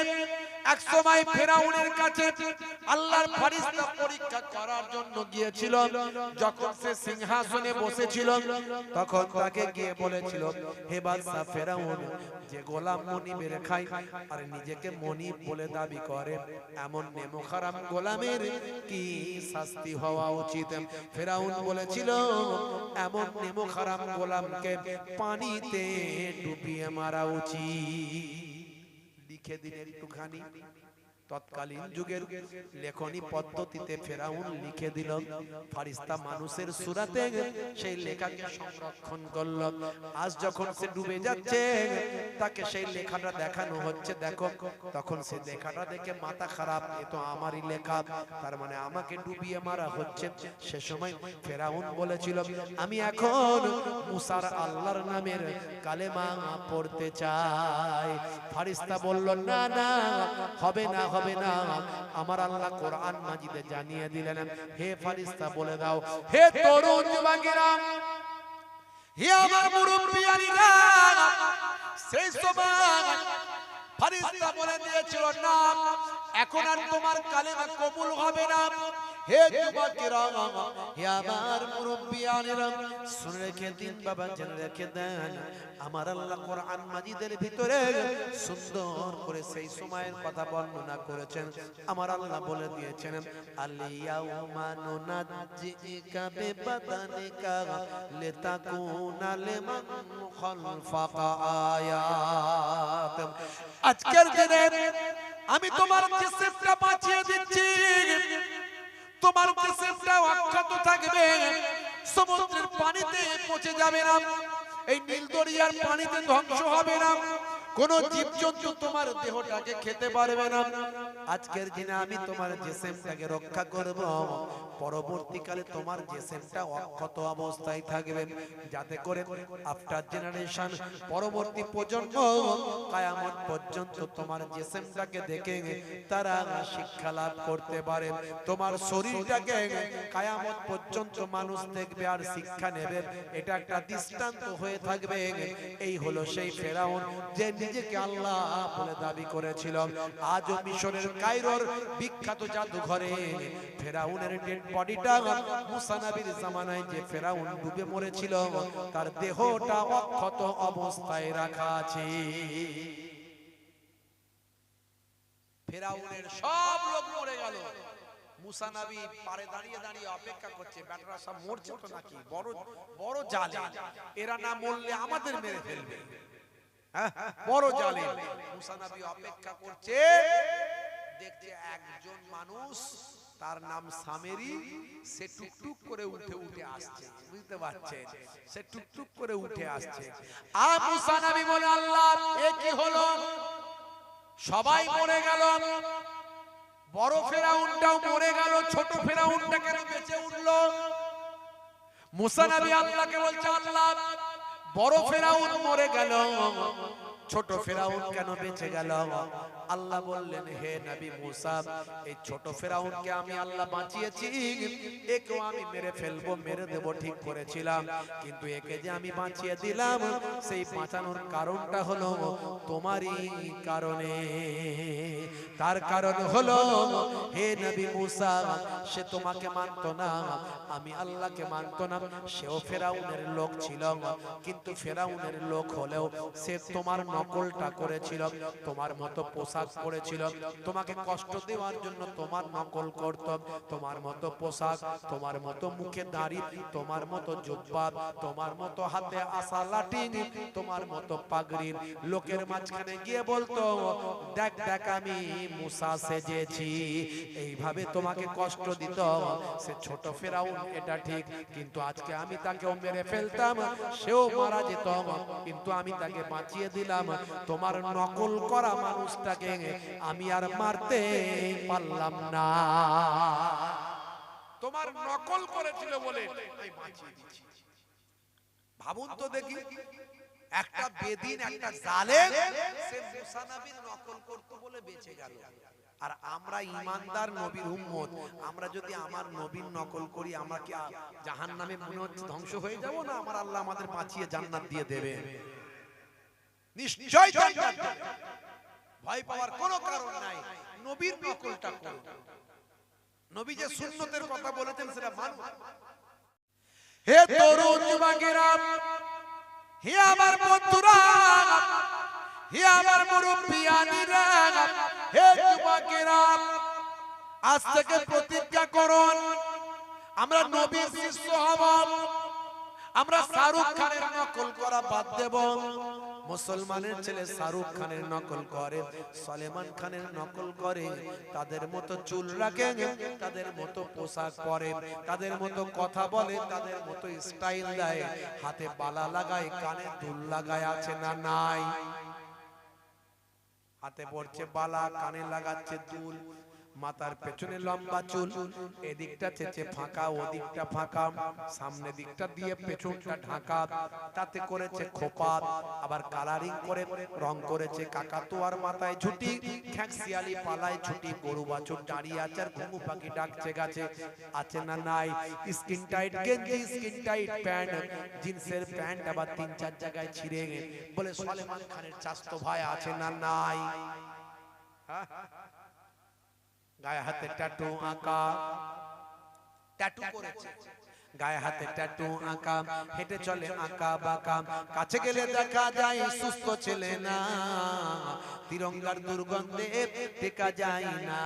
এক সময় ফেরাউনের কাছে আল্লাহর ফেরেশতা পরীক্ষা করার জন্য গিয়েছিল যখন সে সিংহাসনে বসেছিল তখন তাকে গিয়ে বলেছিল হে বাদশা ফেরাউন যে গোলাম মনিবের খায় আর নিজেকে মনিব বলে দাবি করে এমন নেমোখারাম গোলামের কি শাস্তি হওয়া উচিত ফেরাউন বলেছিল এমন নেমোখারাম গোলামকে পানিতে ডুবিয়ে মারা উচিত লিখে দিন একটুখানি তৎকালীন যুগের লেখনী পদ্ধতিতে ফেরাউন লিখে দিল ফেরেশতা মানুষের সূরাতে সেই লেখাকে সংরক্ষণ করল আজ যখন সে ডুবে যাচ্ছে তাকে সেই লেখাটা দেখানো হচ্ছে দেখো তখন সে লেখাটা দেখে মাথা খারাপ এ তো আমারই লেখা তার মানে আমাকে ডুবিয়ে মারা হচ্ছে সে সময় ফেরাউন বলেছিল আমি এখন মুসার আল্লাহর নামের কালেমা পড়তে চাই ফেরেশতা বলল না না হবে না হবে না আমার আল্লাহ কোরআন মাজিদে জানিয়ে দিলেন হে ফেরেশতা বলে দাও হে তরুণ যুবকেরা হে আমার মুরব্বিয়ানিরা সেই সময় ফেরেশতা বলে দিয়েছিল না এখন আর তোমার কালেমা কবুল হবে না হে যুবকেরা হে আমার মুরব্বিয়ানেরা শুনে রেখে দিন বাবা জেনে রেখে দেন আমার আল্লাহ কোরআন মাজিদের ভিতরে সুন্দর করে সেই সময়ের কথা বর্ণনা করেছেন আমার আল্লাহ বলে দিয়েছেন আলিয়াউমা নুনাজ্জিকা বিবাদানিকা লিতাকুনা লিমান খালফাকা আয়াত আজকের দিনে আমি তোমার জিসমটা বাঁচিয়ে দিচ্ছি তোমার জিসমটা অক্ষত থাকবে সমুদ্রের পানিতে পচে যাবে না এই নীল দরিয়ার পানিতে ধ্বংস হবে না কোন জীবজন্তু তোমার দেহটাকে খেতে পারবে না আজকের দিনে আমি তোমার জিসমটাকে রক্ষা করব পরবর্তীকালে তোমার জিসমটা অক্ষত অবস্থায় থাকবে যাতে করে আফটার জেনারেশন পরবর্তী প্রজন্ম কিয়ামত পর্যন্ত তোমার জিসমটাকে দেখে তারা শিক্ষা লাভ করতে পারে তোমার শরীরটাকে কিয়ামত পর্যন্ত মানুষ দেখবে আর শিক্ষা নেবে এটা একটা দৃষ্টান্ত হয়ে থাকবে এই হলো সেই ফেরাউন যে নিজেকে আল্লাহ বলে দাবি করেছিল আজও মিশরের কায়রোর বিখ্যাত জাদুঘরে ফেরাউনের ডেড বডিটা মুসা নবীর জামানায় যে ফেরাউন ডুবে মরেছিল তার দেহটা অক্ষত অবস্থায় রাখা আছে ফেরাউনের সব লোক মরে গেল মুসা নবী পারে দাঁড়িয়ে দাঁড়িয়ে অপেক্ষা করছে বেটারা সব মরছে তো নাকি বড় বড় জালেম এরা না মরলে আমাদের মেরে ফেলবে বড় জালেম মুসা নবী অপেক্ষা করছে দেখছে একজন মানুষ তার নাম সামেরি সে টুকটুক করে উঠে উঠে আসছে বুঝতে পারছেন সে টুকটুক করে উঠে আসছে আর মুসা নবী বলে আল্লাহ এ কি হলো সবাই মরে গেল বড় ফেরাউনটাও মরে গেল ছোট ফেরাউনটা কেন বেঁচে উঠলো মুসা নবী আল্লাহকে বলছে আল্লাহ বড় ফেরাউন মরে গেল ছোট ফেরাউন কেন বেঁচে গেল আল্লাহ বললেন হে নবী মুসা এই ছোট ফেরাউনকে আমি আল্লাহ বাঁচিয়েছি একেও আমি মেরে ফেলবো মেরে দেব ঠিক করেছিলাম কিন্তু একে যে আমি বাঁচিয়ে দিলাম সেই বাঁচানোর কারণটা হলো তোমারই কারণে তার কারণ হলো হে নবী মুসা সে তোমাকে মানতো না, আমি আল্লাহকে মানতো না। সেও ফেরাউনের লোক ছিল, কিন্তু ফেরাউনের লোক হলেও সে তোমার নকলটা করেছিল, তোমার মতো পোশাক পরেছিল, তোমাকে কষ্ট দেওয়ার জন্য তোমার নকল করত, তোমার মতো পোশাক, তোমার মতো মুখে দাড়ি, তোমার মতো জুব্বা, তোমার মতো হাতে আসা লাঠি, তোমার মতো পাগড়ি, লোকের মাঝখানে গিয়ে বলতো দেখ দেখ আমি মুসা সেজেছি, এইভাবে তোমাকে কষ্ট দিত। সে ছোট ফেরাউন এটা ঠিক, কিন্তু আজকে আমি তাকেও মেরে ফেলতাম, সেও মারা যেত, কিন্তু আমি তাকে বাঁচিয়ে দিলাম। তোমার নকল করা মানুষটাকে আমি আর মারতে পারলাম না, তোমার নকল করেছিল বলে আমি বাঁচিয়ে দিচ্ছি। ভাবুন তো দেখি, একটা বেদিন, একটা জালেম, সে মুসা নবীর নকল করতে বলে বেঁচে গেল। আর আমরা ঈমানদার নবীর উম্মত, আমরা যদি আমার নবীর নকল করি, আমরা কি জাহান্নামে মনে হচ্ছে ধ্বংস হয়ে যাব না আমার আল্লাহ আমাদের বাঁচিয়ে জান্নাত দিয়ে দেবে? নিশ্চয় জান্নাত দেবে, ভয় পাওয়ার কোনো কারণ নাই। নবীর নকলটা করুন, নবী যে সুন্নতের কথা বলেছেন সেটা মানুন। হে তরুণ যুবকেরা, হে আমার বন্ধুরা, হে আমার মুরব্বিয়ানিরা, হে যুবকেরা, আজ থেকে প্রতিজ্ঞা করুন আমরা নবীর শিষ্য হব। আমরা শাহরুখ খানের নকল করা বাদ দেব। মুসলমানের ছেলে শাহরুখ খানের নকল করে, সলেমান খানের নকল করে, তাদের মতো চুল রাখে, তাদের মতো পোশাক পরে, তাদের মতো কথা বলে, তাদের মতো স্টাইল দেয়, হাতে বালা লাগায়, কানে দুল লাগায়, আছে না নাই? হাতে পড়ছে বালা, কানে লাগাচ্ছে দুল, মাথার পেছনে লম্বা চুল, এদিকটা চেচে ফাঁকা, ওদিকটা ফাঁকা, সামনে দিকটা দিয়ে পেছনটা ঢাকা, তাতে করেছে খোপা, আবার কালারিং করে রং করেছে কাকাতুয়ার মাথায় ঝুটি, খ্যাকশিয়ালি পালায় ছুটি, গরু বাছুর দাঁড়িয়ে আছে আর ঘুঘু পাখি ডাকছে গাছে, আছে না নাই? স্কিন টাইট গেঞ্জি, স্কিন টাইট প্যান্ট, জিন্সের প্যান্ট আবার 3-4 জায়গায় ছিঁড়ে বলে সলেমান খানের চাস্তো ভাই, আছে না নাই? গায়ে হাতে ট্যাটু আঁকা, ট্যাটু করেছে, গায়ে হাতে ট্যাটু আঁকা, হেঁটে চলে আঁকা বাঁকা, কাছে গেলে দেখা যায় সুস্থ ছেলে না, তিরঙ্গার দুর্গন্ধে টেকা যায় না,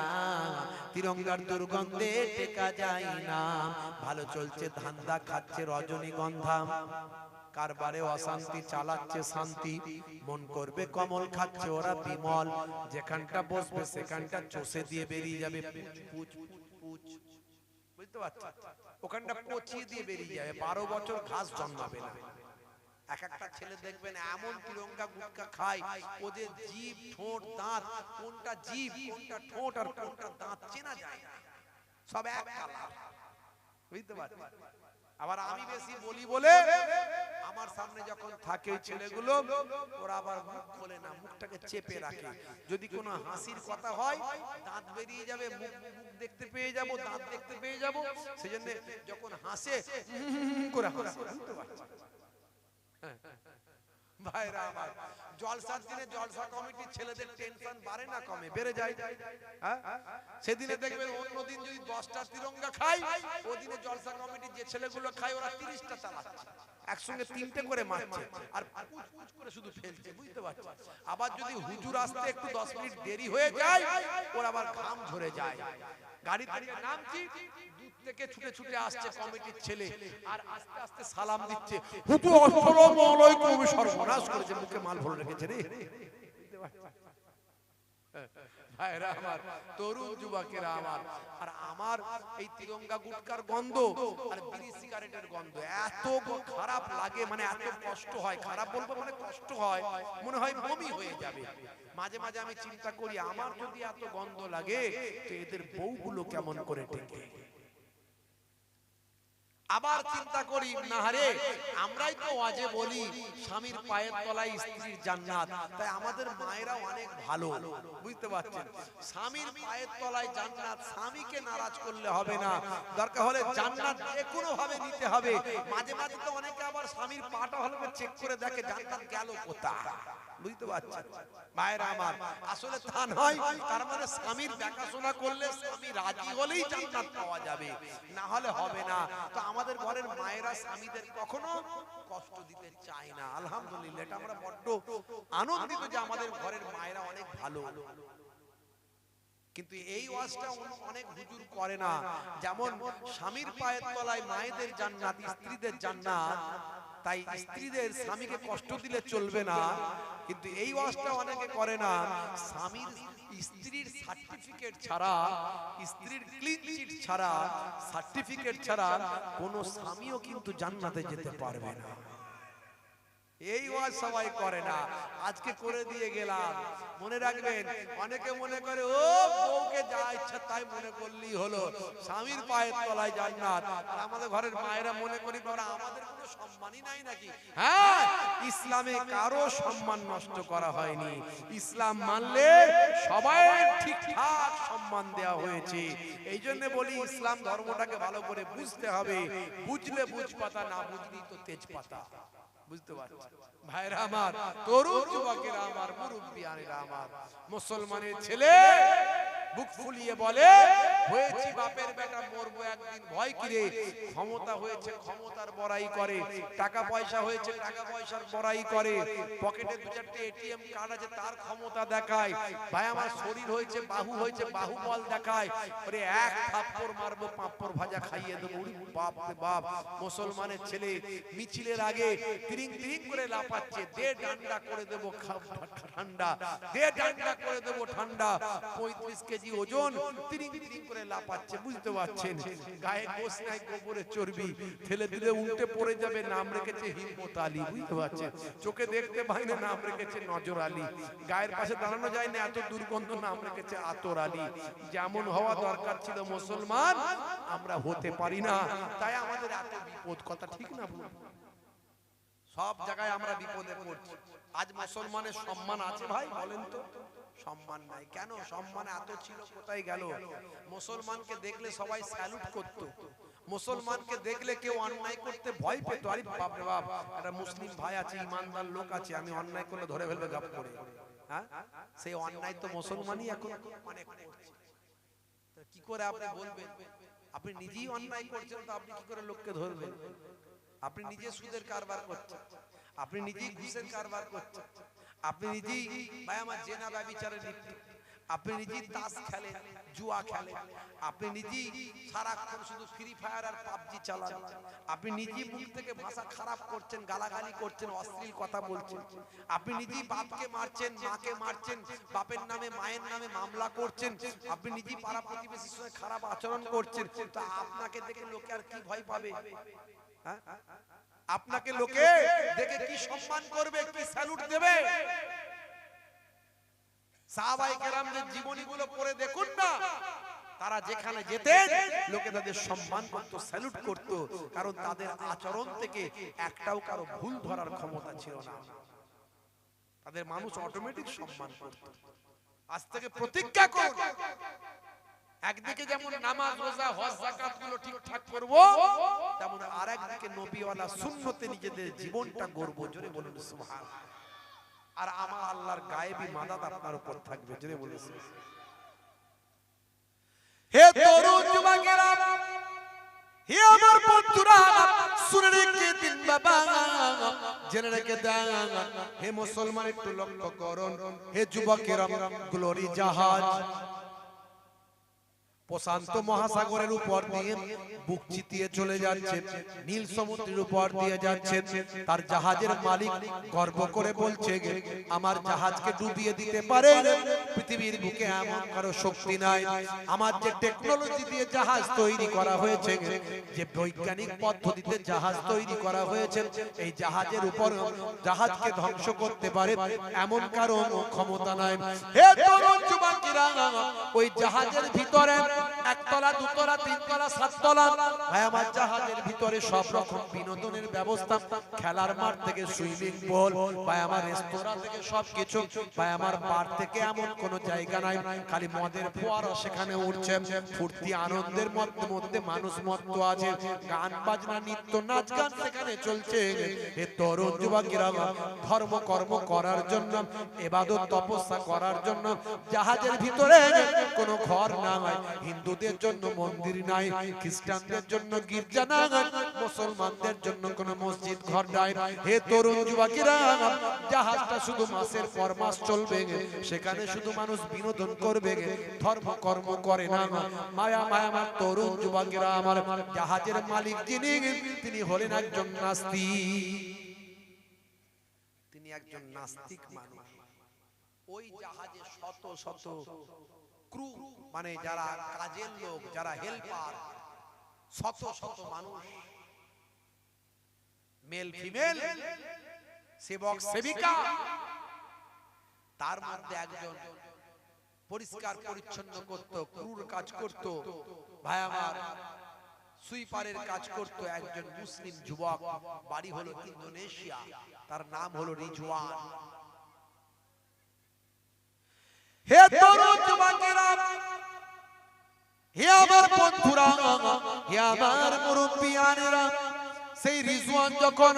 তিরঙ্গার দুর্গন্ধে টেকা যায় না, ভালো চলছে ধান্দা, খাচ্ছে রজনীগন্ধা, কারবারে অশান্তি, চালাচ্ছে শান্তি, মন করবে কমল, খাচ্ছে ওরা বিমল, যেখানটা বসবে সেখানটা চষে দিয়ে বেরিয়ে যাবে পুচ পুচ, বুঝতে পারছেন? ওখানটা পচিয়ে দিয়ে বেরিয়ে যাবে, 12 বছর ঘাস জন্মাবে না। এক একটা ছেলে দেখবেন এমন তিরঙ্গা গুটকা খায়, ওদের জিভ, ঠোঁট, দাঁত, কোনটা জিভ, কোনটা ঠোঁট আর কোনটা দাঁত চেনা যায় না, সব এক কালার, বুঝতে পারছেন? আবার আমি বেশি বলি বলে আমার সামনে যখন থাকে ওই ছেলেগুলো, ওরা আবার মুখ খোলে না, মুখটাকে চেপে রাখে, যদি কোনো হাসির কথা হয় দাঁত বেরিয়ে যাবে, মুখ দেখতে পেয়ে যাব, দাঁত দেখতে পেয়ে যাব, সেজন্য যখন হাসে করে হাসে, বুঝতে পারছেন? ভাইরা আমার, জলসার দিনে জলসা কমিটির ছেলেদের টেনশন বাড়ে না কমে? বেড়ে যায়। সেদিনে দেখবেন অন্যদিন যদি 10টা তিরঙ্গা খায়, ওদিনে জলসা কমিটির যে ছেলেগুলো খায় ওরা 30টা চালাচ্ছে, একসঙ্গে 3টে করে মারছে আর পুচ করে শুধু ফেলছে, বুঝতে পারছেন? আবার যদি হুজুর আসতে একটু 10 মিনিট দেরি হয়ে যায়, ওর আবার ঘাম ঝরে যায়, গাড়ি থেকে নামছি, দূর থেকে ছুটে ছুটে আসছে কমিটির ছেলে আর আস্তে আস্তে সালাম দিচ্ছে, হুজুর আসসালামু আলাইকুম, সর্বনাশ করেছে, মুখে মাল ভরে রেখেছে রে। ভাইরা আমার, তরুণ যুবকেরা আমার, আর আমার এই তিরঙ্গা গুটকার গন্ধ আর বিড়ি সিগারেটের গন্ধ এত খারাপ লাগে, মানে এত কষ্ট হয়, খারাপ বলবো মানে কষ্ট হয়, মনে হয় বমি হয়ে যাবে। মাঝে মাঝে আমি চিন্তা করি, আমার যদি এত গন্ধ লাগে তো এদের বউগুলো কেমন করে টেকে। আবার চিন্তা করি, না রে, আমরাই তো ওয়াজে বলি স্বামীর পায়ের তলায় স্ত্রীর জান্নাত, তাই আমাদের মায়েরা অনেক ভালো, বুঝতে পারছেন? স্বামীর পায়ের তলায় জান্নাত, স্বামীকে নারাজ করলে হবে না, দরকার হলে জান্নাত যে কোনো ভাবে নিতে হবে। মাঝে মাঝে তো অনেকে আবার স্বামীর পাটা হলে চেক করে দেখে জান্নাত গেল কোথায়। বুঝতে পারছেন মায়েরা আমার? আসলে তা নয়, তার মানে স্বামীর দেখাশোনা করলে স্বামী রাজি হলেই জান্নাত পাওয়া যাবে, না হলে হবে না। তো আমাদের ঘরের মায়েরা স্বামীদের কখনো কষ্ট দিতে চায় না। আলহামদুলিল্লাহ, এটা আমরা বড্ড আনন্দিত যে আমাদের ঘরের মায়েরা অনেক ভালো। কিন্তু এই ওয়াজটা অনেক হুজুর করে না। যেমন স্বামীর পায়ের তলায় মায়েদের জান্নাত, স্ত্রীদের জান্নাত, তাই স্ত্রীদের স্বামীকে কষ্ট দিলে চলবে না। কিন্তু এই ওয়াজটা অনেকে করে না। স্বামীর স্ত্রীর সার্টিফিকেট ছাড়া, স্ত্রীর ক্লিন চিট ছাড়া, সার্টিফিকেট ছাড়া কোনো স্বামীও কিন্তু জান্নাতে যেতে পারবে না। এই ওয়াজ সবাই করে না, আজকে করে দিয়ে গেলাম। মনে রাখবেন, অনেকে মনে করে ও বউকে যা ইচ্ছা তাই মনে করলেই হলো, স্বামীর পায়ের তলায় জান্নাত। আর আমাদের ঘরের মায়েরা মনে করি আমাদের কোনো সম্মানই নাই নাকি? হ্যাঁ, ইসলামে কারো সম্মান নষ্ট করা হয়নি। ইসলাম মানলে সবাই ঠিকঠাক সম্মান দেওয়া হয়েছে। এই জন্য বলি ইসলাম ধর্মটাকে ভালো করে বুঝতে হবে। বুঝলে বুঝ পাতা, না বুঝলি তো তেজ পাতা। বুঝতে পারছেন ভাইরা আমার, তরুণ যুবকেরা আমার, মুরব্বিয়ানেরা আমার, মুসলমানের ছেলে বুক ফুলিয়ে বলে হয়েছি বাপের বেটা, মরবো একদিন, ভয় কি রে? ক্ষমতা হয়েছে ক্ষমতার বড়াই করে, টাকা পয়সা হয়েছে টাকা পয়সার বড়াই করে, পকেটে দু চারটে এটিএম কার্ড আছে তার ক্ষমতা দেখায়। ভাই আমার শরীর হয়েছে বাহু হয়েছে বাহুবল দেখায়। ওরে এক থাপ্পড় মারবো, পাঁপড় ভাজা খাইয়ে দেবো। বাপ রে বাপ, মুসলমানের ছেলে মিছিলের আগে তিরিং তিরিং করে লাফাচ্ছে, দে ডান্ডা করে দেবো ঠান্ডা, দে ডান্ডা করে দেবো ঠান্ডা। 35 কেজি ওজন, তিরিং তিরিং করে লাফাচ্ছে। বুঝতে পারছেন, গায়ে গোশ নাই, গোবরে চর্বি, ঠেলে দিলে উল্টে পড়ে যাবে। নাম রেখেছে হিম্মত আলী। বুঝতে পারছেন, চোখে দেখতে পাই না, নাম রেখেছে নজর আলী। গায়ের পাশে দাঁড়ানো যায় না, এত দুর্গন্ধ, নাম রেখেছে আতর আলী। যেমন হওয়া দরকার ছিল মুসলমান, আমরা হতে পারি না, তাই আমাদের এত বিপদ। কথা ঠিক না? সব জায়গায় আমরা বিপদে পড়ছি। আজ মুসলমানের সম্মান আছে ভাই? বলেন তো। সম্মান নাই কেন? সম্মান এত ছিল, কোথায় গেল? মুসলমানকে দেখলে সবাই স্যালুট করত, মুসলমানকে দেখলে কেউ অন্যায় করতে ভয় পেত। আরে বাপ রে বাপ, একটা মুসলিম ভাই আছে, ইমানদার লোক আছে, আমি অন্যায় করলে ধরে ফেলবে গাপ করে। হ্যাঁ, সেই অন্যায় তো মুসলমানই এখন অনেক করছে। কি করে আপনি বলবেন? আপনি নিজেই অন্যায় করছেন, তো আপনি কি করে লোককে ধরবেন? আপনি নিজে সুদের কারবার করছেন, আপনি নিজেই ঘুষের কারবার করছেন, আপনি নিজেই ভাই আমার জেনা ব্যভিচারে লিপ্ত, আপনি নিজেই তাস খেলেন, জুয়া খেলেন, আপনি নিজেই সারাক্ষণ শুধু ফ্রি ফায়ার আর পাবজি চালান, আপনি নিজেই মুখ থেকে ভাষা খারাপ করছেন, গালাগালি করছেন, অশ্লীল কথা বলছেন, আপনি নিজেই বাপকে মারছেন, মাকে মারছেন, বাপের নামে মায়ের নামে মামলা করছেন, আপনি নিজেই পাড়া প্রতিবেশীর সঙ্গে খারাপ আচরণ করছেন। তো আপনাকে দেখে লোকে আর কি ভয় পাবে? আপনাকে লোকে দেখে কি সম্মান করবে, কি স্যালুট দেবে? সাহাবায়ে কেরামদের জীবনীগুলো পড়ে দেখুন না, তারা যেখানে যেতেন লোকে তাদের সম্মান করত, স্যালুট করত, কারণ তাদের আচরণ থেকে একটাও কারো ভুল ধরার ক্ষমতা ছিল না। তাদের মানুষ অটোমেটিক সম্মান করত। আজ থেকে প্রতিজ্ঞা করুন, একদিকে যেমন নামাজ রোজা হজ যাকাত গুলো ঠিকঠাক করব, তেমন আরেকদিকে নবীওয়ালা সুন্নতে নিজেদের জীবনটা গড়ব। জোরে বলুন সুবহানাল্লাহ। আর আমার আল্লাহর গায়েবী মাদাত আপনার উপর থাকবে। জোরে বলুন। হে তরুণ যুবকেরা, হে আমার বন্ধুরা, শুনে রেখে দিন বাবা, জেনে রেখে দেন। হে মুসলমান একটু লক্ষ্য করুন, হে যুবকেরা, গ্লোরি জাহাজ প্রশান্ত মহাসাগরের উপর দিয়ে বুক চিতিয়ে চলে যাচ্ছে, নীল সমুদ্রের উপর দিয়ে যাচ্ছে। তার জাহাজের মালিক গর্ব করে বলছে, আমার জাহাজকে ডুবিয়ে দিতে পারে পৃথিবীর বুকে এমন কারো শক্তি নাই। আমার যে টেকনোলজি দিয়ে জাহাজ তৈরি করা হয়েছে, যে বৈজ্ঞানিক পদ্ধতিতে জাহাজ তৈরি করা হয়েছে, এই জাহাজের উপর জাহাজকে ধ্বংস করতে পারে এমন কারো ক্ষমতা নাই। হে তরুণ যুবকেরা, যুবকেরা ওই জাহাজের ভিতরে একতলা দুতলা তিনতলা সাততলা ভাই আমার জাহাজের ভিতরে সব রকম বিনোদনের ব্যবস্থা, খেলার মাঠ থেকে সুইমিং পুল ভাই আমার রেস্তোরাঁ থেকে সবকিছু ভাই আমার বার থেকে এমন কোন জায়গা নাই খালি মদের ফোয়ারা সেখানে উঠছে, ফুর্তি আনন্দের মধ্যে মানুষ মত্ত আছে, গান বাজনা নিত্য নাচ গান সেখানে চলছে। এ তরুণ যুবকেরা ধর্ম কর্ম করার জন্য ইবাদত তপস্যা করার জন্য জাহাজের ভিতরে কোনো ঘর নাই, হিন্দুদের জন্য মন্দির নাই, খ্রিস্টানদের জন্য গির্জা নাই, মুসলমানদের জন্য কোনো মসজিদ ঘর নাই। হে তরুণ যুবকেরা জাহাজটা শুধু মাসের পর মাস চলবে, সেখানে শুধু মানুষ বিনোদন করবে, ধর্ম কর্ম করে না। মায়া মায়া আমার তরুণ যুবকেরা আমার জাহাজের মালিক যিনি তিনি হলেন একজন নাস্তিক, তিনি একজন নাস্তিক মানুষ। ওই জাহাজে শত শত ক্রু মানে যারা কাজের লোক যারা হেল্পার শত শত মানুষ, মেল ফিমেল সেবক সেবিকা, তার মধ্যে একজন পরিষ্কার পরিচ্ছন্ন করত, ক্রুর কাজ করত, ভাই আমার সুইপারের কাজ করত একজন মুসলিম যুবক, বাড়ি হলো ইন্দোনেশিয়া, তার নাম হলো রিজওয়ান। হে তরুণ যুবকেরা, হে আমার বন্ধুরা, হে আমার মুরব্বিয়ানেরা, সেই রিজওয়ান যখন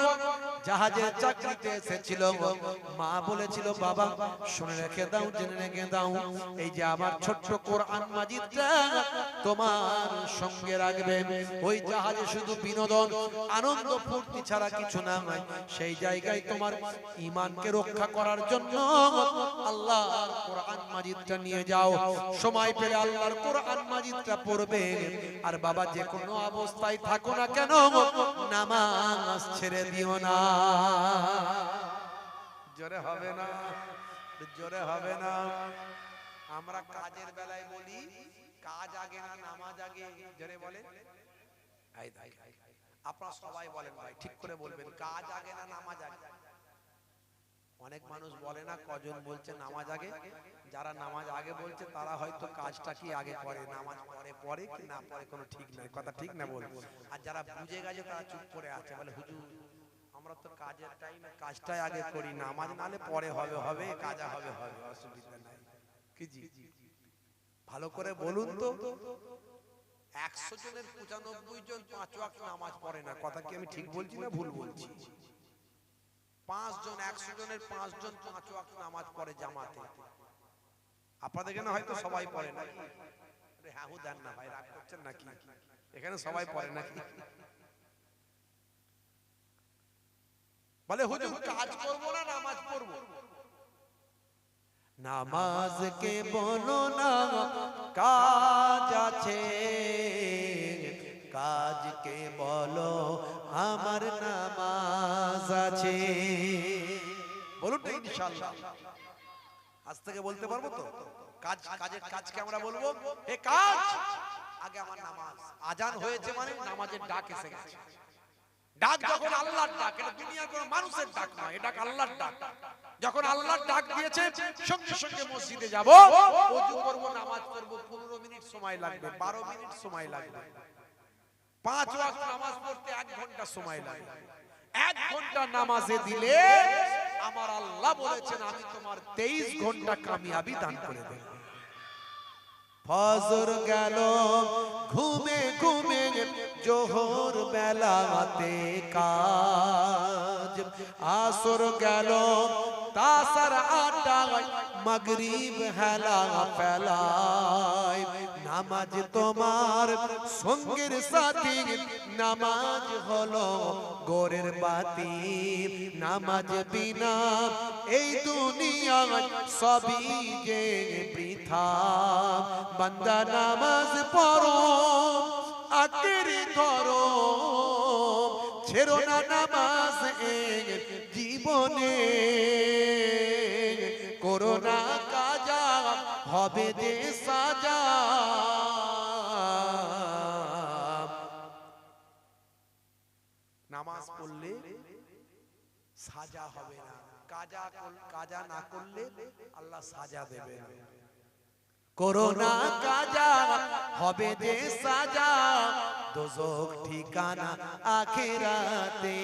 জাহাজের চাকরিতে এসেছিল মা বলেছিল বাবা শুনে রেখে দাও, জেনে রেখে দাও, এই যে আমার ছোট্ট কোরআন মাজিদটা তোমার সঙ্গে রাখবে। ওই জাহাজে শুধু বিনোদন আনন্দ ফুর্তি ছাড়া কিছু না হয়, সেই জায়গায় তোমার ঈমানকে রক্ষা করার জন্য আল্লাহর কোরআন মাজিদটা নিয়ে যাও, সময় পেলে আল্লাহর কোরআন মাজিদটা পড়বে। আর বাবা যে কোনো অবস্থায় থাকো না কেন নামাজ ছেড়ে দিও না। জোরে হবে না, জোরে হবে না। আমরা কাজের বেলায় বলি কাজ আগে না নামাজ আগে, জোরে বলে। আপনারা সবাই বলেন ভাই, ঠিক করে বলবেন কাজ আগে না নামাজ আগে। অনেক মানুষ বলে না, কজন বলছে নামাজ আগে। যারা নামাজ আগে বলছে তারা হয়তো কাজটা কি আগে করে, নামাজ পরে পরে কি না পরে কোনো ঠিক নাই, কথা ঠিক না বল। আর যারা বুঝে গেছে তারা চুপ করে আছে, বলে হুজুর আমরা তো কাজের টাইমে কাজটাই আগে করি, নামাজ নালে পরে হবে হবে, কাজা হবে হবে, অসুবিধা নাই। কি জি ভালো করে বলুন তো, 100 জনের 95 জন 5 ওয়াক্ত নামাজ পড়ে না, কথা কি আমি ঠিক বলছি না ভুল বলছি? 5 জন 100 জনের 5 জন 5 ওয়াক্ত নামাজ পড়ে জামাতে। আপনাদের এখানে হয়তো সবাই পড়ে নাকি? আরে হ্যাঁ দেন না ভাই, রাগ করছেন নাকি? এখানে সবাই পড়ে নাকি? বলে হুজুর কাজ করব না নামাজ পড়ব। নামাজকে বলো না কাজ আছে, কাজকে বলো আমার নামাজ আছে। বলুন তো ইনশাআল্লাহ, আজ থেকে বলতে পারবো তো? কাজ কাজের কাজকে আমরা বলবো এ কাজ আগে আমার নামাজ। আজান হয়েছে মানে নামাজের ডাক এসে গেছে। ডাক যখন আল্লাহর ডাক, এটা দুনিয়ার কোনো মানুষের ডাক নয়, এটা আল্লাহর ডাক। যখন আল্লাহর ডাক দিয়েছে সঙ্গে সঙ্গে মসজিদে যাব, ওযু করব, নামাজ পড়ব। 15 মিনিট সময় লাগবে, 12 মিনিট সময় লাগবে। 5 ওয়াক্ত নামাজ পড়তে 1 ঘন্টা সময় লাগে। 1 ঘন্টা নামাজে দিলে আমার আল্লাহ বলেছেন আমি তোমার 23 ঘন্টা কামিয়াবি দান করে দেব। ফজর গেল ঘুমে ঘুমে, জোহর বেলাতে কাজ, আসর গেল তাসার আটায়, মাগরিব হেলা ফেলায়। নামাজ তোমার সঙ্গের সাথী, নামাজ হলো গোরের বাতি। নামাজ বিনা এই দুনিয়ায় সবই যে বৃথা। বান্দা নামাজ পড়ো আঁকড়ে ধরো, ছেড়ো না নামাজ জীবনে। করো না কাজা হবে যে সাজা। নামাজ পড়লে সাজা হবে না, কাজা না করলে আল্লাহ সাজা দেবে। করোনা কাজা হবে যে সাজা দোজখ ঠিকানা আখিরাতে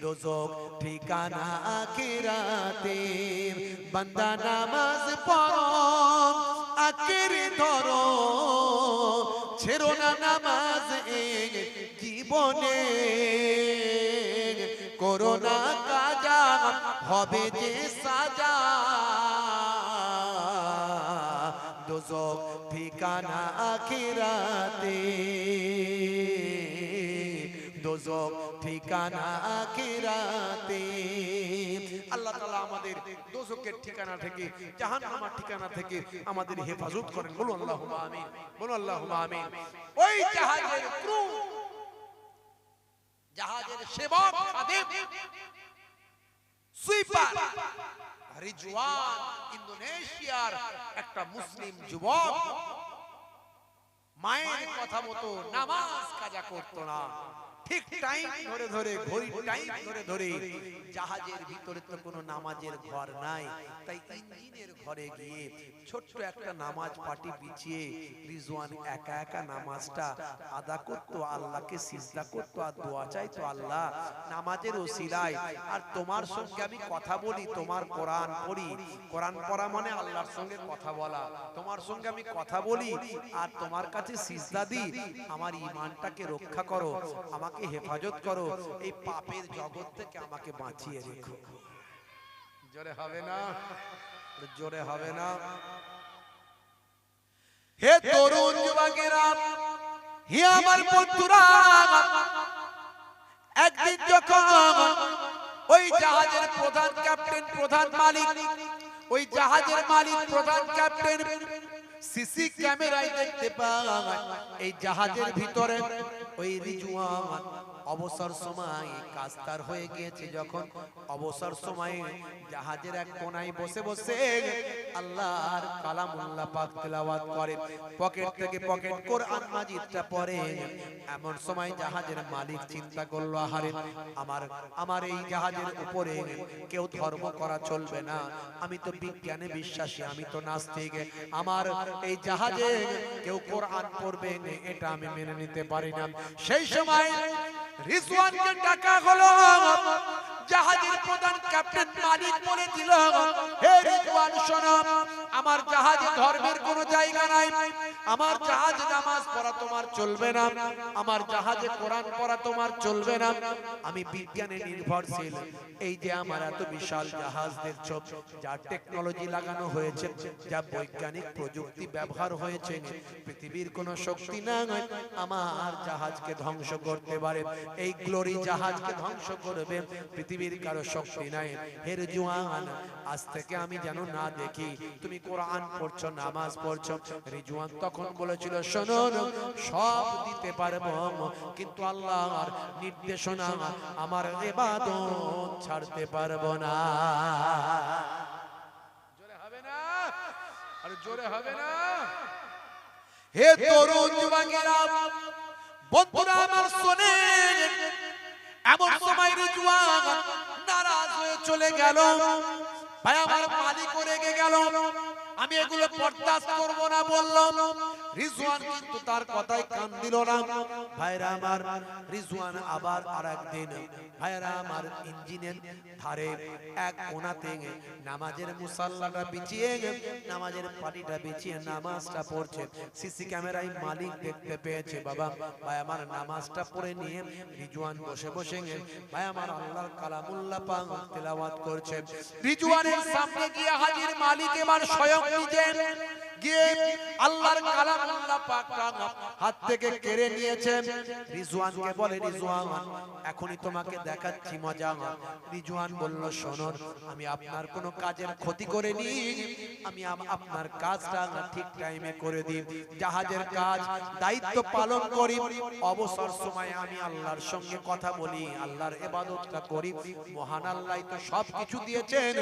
দোজখ ঠিকানা আখিরাতে বান্দা নামাজ পড়ো আঁকড়ে ধরো ছেড়ো না নামাজ এই জীবনে করোনা কাজা হবে যে সাজা দোজখ ঠিকানা আখিরাতে দোজখ ঠিকানা আখিরাতে আল্লাহ তাআলা আমাদের দোজখের ঠিকানা থেকে জাহান্নামের ঠিকানা থেকে আমাদের হেফাজত করেন বলুন আল্লাহুম্মা আমিন বলুন আল্লাহুম্মা আমিন ওই জাহাজের ক্রু জাহাজের সেবক খাদেম সুইপার রিজওয়ান ইন্দোনেশিয়ার একটা মুসলিম যুবক মায়ের কথা মতো নামাজ কাজা করতো না ঠিক টাইম ধরে ধরে ঘড়ি টাইম ধরে ধরে জাহাজের ভিতরে তো কোনো নামাজের ঘর নাই তাই ইঞ্জিনের ঘরে গিয়ে ছোট্ট একটা নামাজ পাটি বিছিয়ে রিজওয়ান একা একা নামাজটা আদা করতো আল্লাহকে সিজদা করতো আর দোয়া চাইতো আল্লাহ নামাজের ওসিলায় আর তোমার সঙ্গে আমি কথা বলি তোমার কোরআন পড়ি কোরআন পড়া মানে আল্লাহর সঙ্গে কথা বলা তোমার সঙ্গে আমি কথা বলি আর তোমার কাছে সিজদা দিই আমার ঈমানটাকে রক্ষা করো আমাকে হেফাজত করো এই পাপের জগৎ থেকে আমাকে বাঁচিয়ে রেখো জোরে হবে না জোরে হবে না হে তরুণ যুবকেরা হে আমার বন্ধুরা একদিন যখন ওই জাহাজের প্রধান ক্যাপ্টেন প্রধান মালিক ওই জাহাজের মালিক প্রধান ক্যাপ্টেন সিসি ক্যামেরায় দেখতে পায় এই জাহাজের ভিতরে ওই রিজওয়ান অবসর সময় কাস্তার হয়ে গিয়েছে যখন অবসর সময়ে জাহাজের এক কোনায় বসে বসে আল্লাহর কালামুল্লাহ পাক তেলাওয়াত করে পকেট থেকে পকেট কোরআন মাজিদটা পড়ে এমন সময় জাহাজের মালিক চিন্তা করলো আহারে আমার এই জাহাজের উপরে কেউ ধর্ম করা চলবে না আমি তো বিজ্ঞানে বিশ্বাসী আমি তো নাস্তিক আমার এই জাহাজে কেউ কোরআন পড়বে এটা আমি মেনে নিতে পারি না সেই সময় রিজওয়ানকে ডাকা হলো জাহাজের প্রধান ক্যাপ্টেন মালিক বলে দিল হে রিজওয়ান শোনো আমার জাহাজে ধর্মের কোনো জায়গা নাই আমার জাহাজে নামাজ পড়া তোমার চলবে না আমার জাহাজে কোরআন পড়া তোমার চলবে না আমি বিজ্ঞানে নির্ভরশীল এই যে আমার এত বিশাল জাহাজদের সব যা টেকনোলজি লাগানো হয়েছে যা বৈজ্ঞানিক প্রযুক্তি ব্যবহার হয়েছে পৃথিবীর কোনো শক্তি না আমার জাহাজকে ধ্বংস করতে পারে এই গ্লোরি জাহাজকে ধ্বংস করবে পৃথিবীর কারো শক্তি নাই হে রিজওয়ান আজ থেকে আমি যেন না দেখি তুমি কোরআন পড়ছো নামাজ পড়ছো রিজওয়ান তখন বলেছিল শোনো সব দিতে পারবো কিন্তু আল্লাহর নির্দেশনা আমার ইবাদত ছাড়তে পারবো না জোরে হবে না আর জোরে হবে না হে তরুণ যুবকেরা বন্ধুরা আমার শুনেন এমন সময় রিজওয়ান নারাজ হয়ে চলে গেল ভাই আমার মালিক রেগে গেল আমি এগুলো বরদাস্ত করব না বললাম রিজওয়ান কিন্তু তার কথায় কান দিল না ভাইরা আমার রিজওয়ান আবার আরেকদিন ভাইরা আমার ইঞ্জিনের ধারে এক কোণাতে নামাজের মুসাল্লাটা বিছিয়ে নামাজের পাটিটা বিছিয়ে নামাজটা পড়ছে সিসি ক্যামেরায় মালিক দেখতে পেয়েছে বাবা ভাই আমার নামাজটা পড়ে নিয়ে রিজওয়ান বসে বসে ভাই আমার আল্লাহর কালামুল্লাহ পাক তেলাওয়াত করছে রিজওয়ানের সামনে গিয়ে হাজির মালিক এবার স্বয়ং নিজে গিয়ে আল্লাহর কালামুল্লাহ পাকটা হাত থেকে কেড়ে নিয়েছেন রিজওয়ানকে বলে রিজওয়ান এখনই তোমাকে দেখাচ্ছি মজা রিজওয়ান বলল শোনো আমি আপনার কোনো কাজের ক্ষতি করিনি আমি আপনার কাজটা ঠিক টাইমে করে দিই জাহাজের কাজ দায়িত্ব পালন করি অবসর সময়ে আমি আল্লাহর সঙ্গে কথা বলি আল্লাহর ইবাদতটা করি মহান আল্লাহ তো সবকিছু দিয়েছেন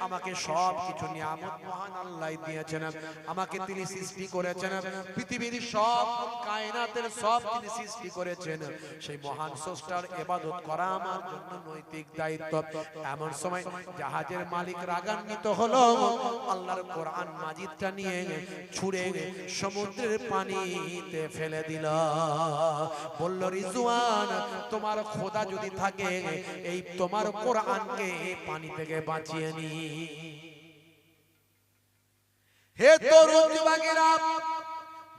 আমাকে সবকিছু নিয়ামত মহান আল্লাহ দিয়েছেন আমাকে তিনি সৃষ্টি করেছেন, পৃথিবীর সব কায়নাতের সব তিনি সৃষ্টি করেছেন, সেই মহান স্রষ্টার ইবাদত করা আমার জন্য নৈতিক দায়িত্ব। এমন সময় জাহাজের মালিক রাগান্বিত হলো, আল্লাহর কোরআন মাজিদটা নিয়ে ছুঁড়ে সমুদ্রের পানিতে ফেলে দিল। বলল, রিজওয়ান, তোমার খোদা যদি থাকে এই তোমার কোরআনকে পানি থেকে বাঁচিয়ে নি। হে তরুণ যুবকেরা,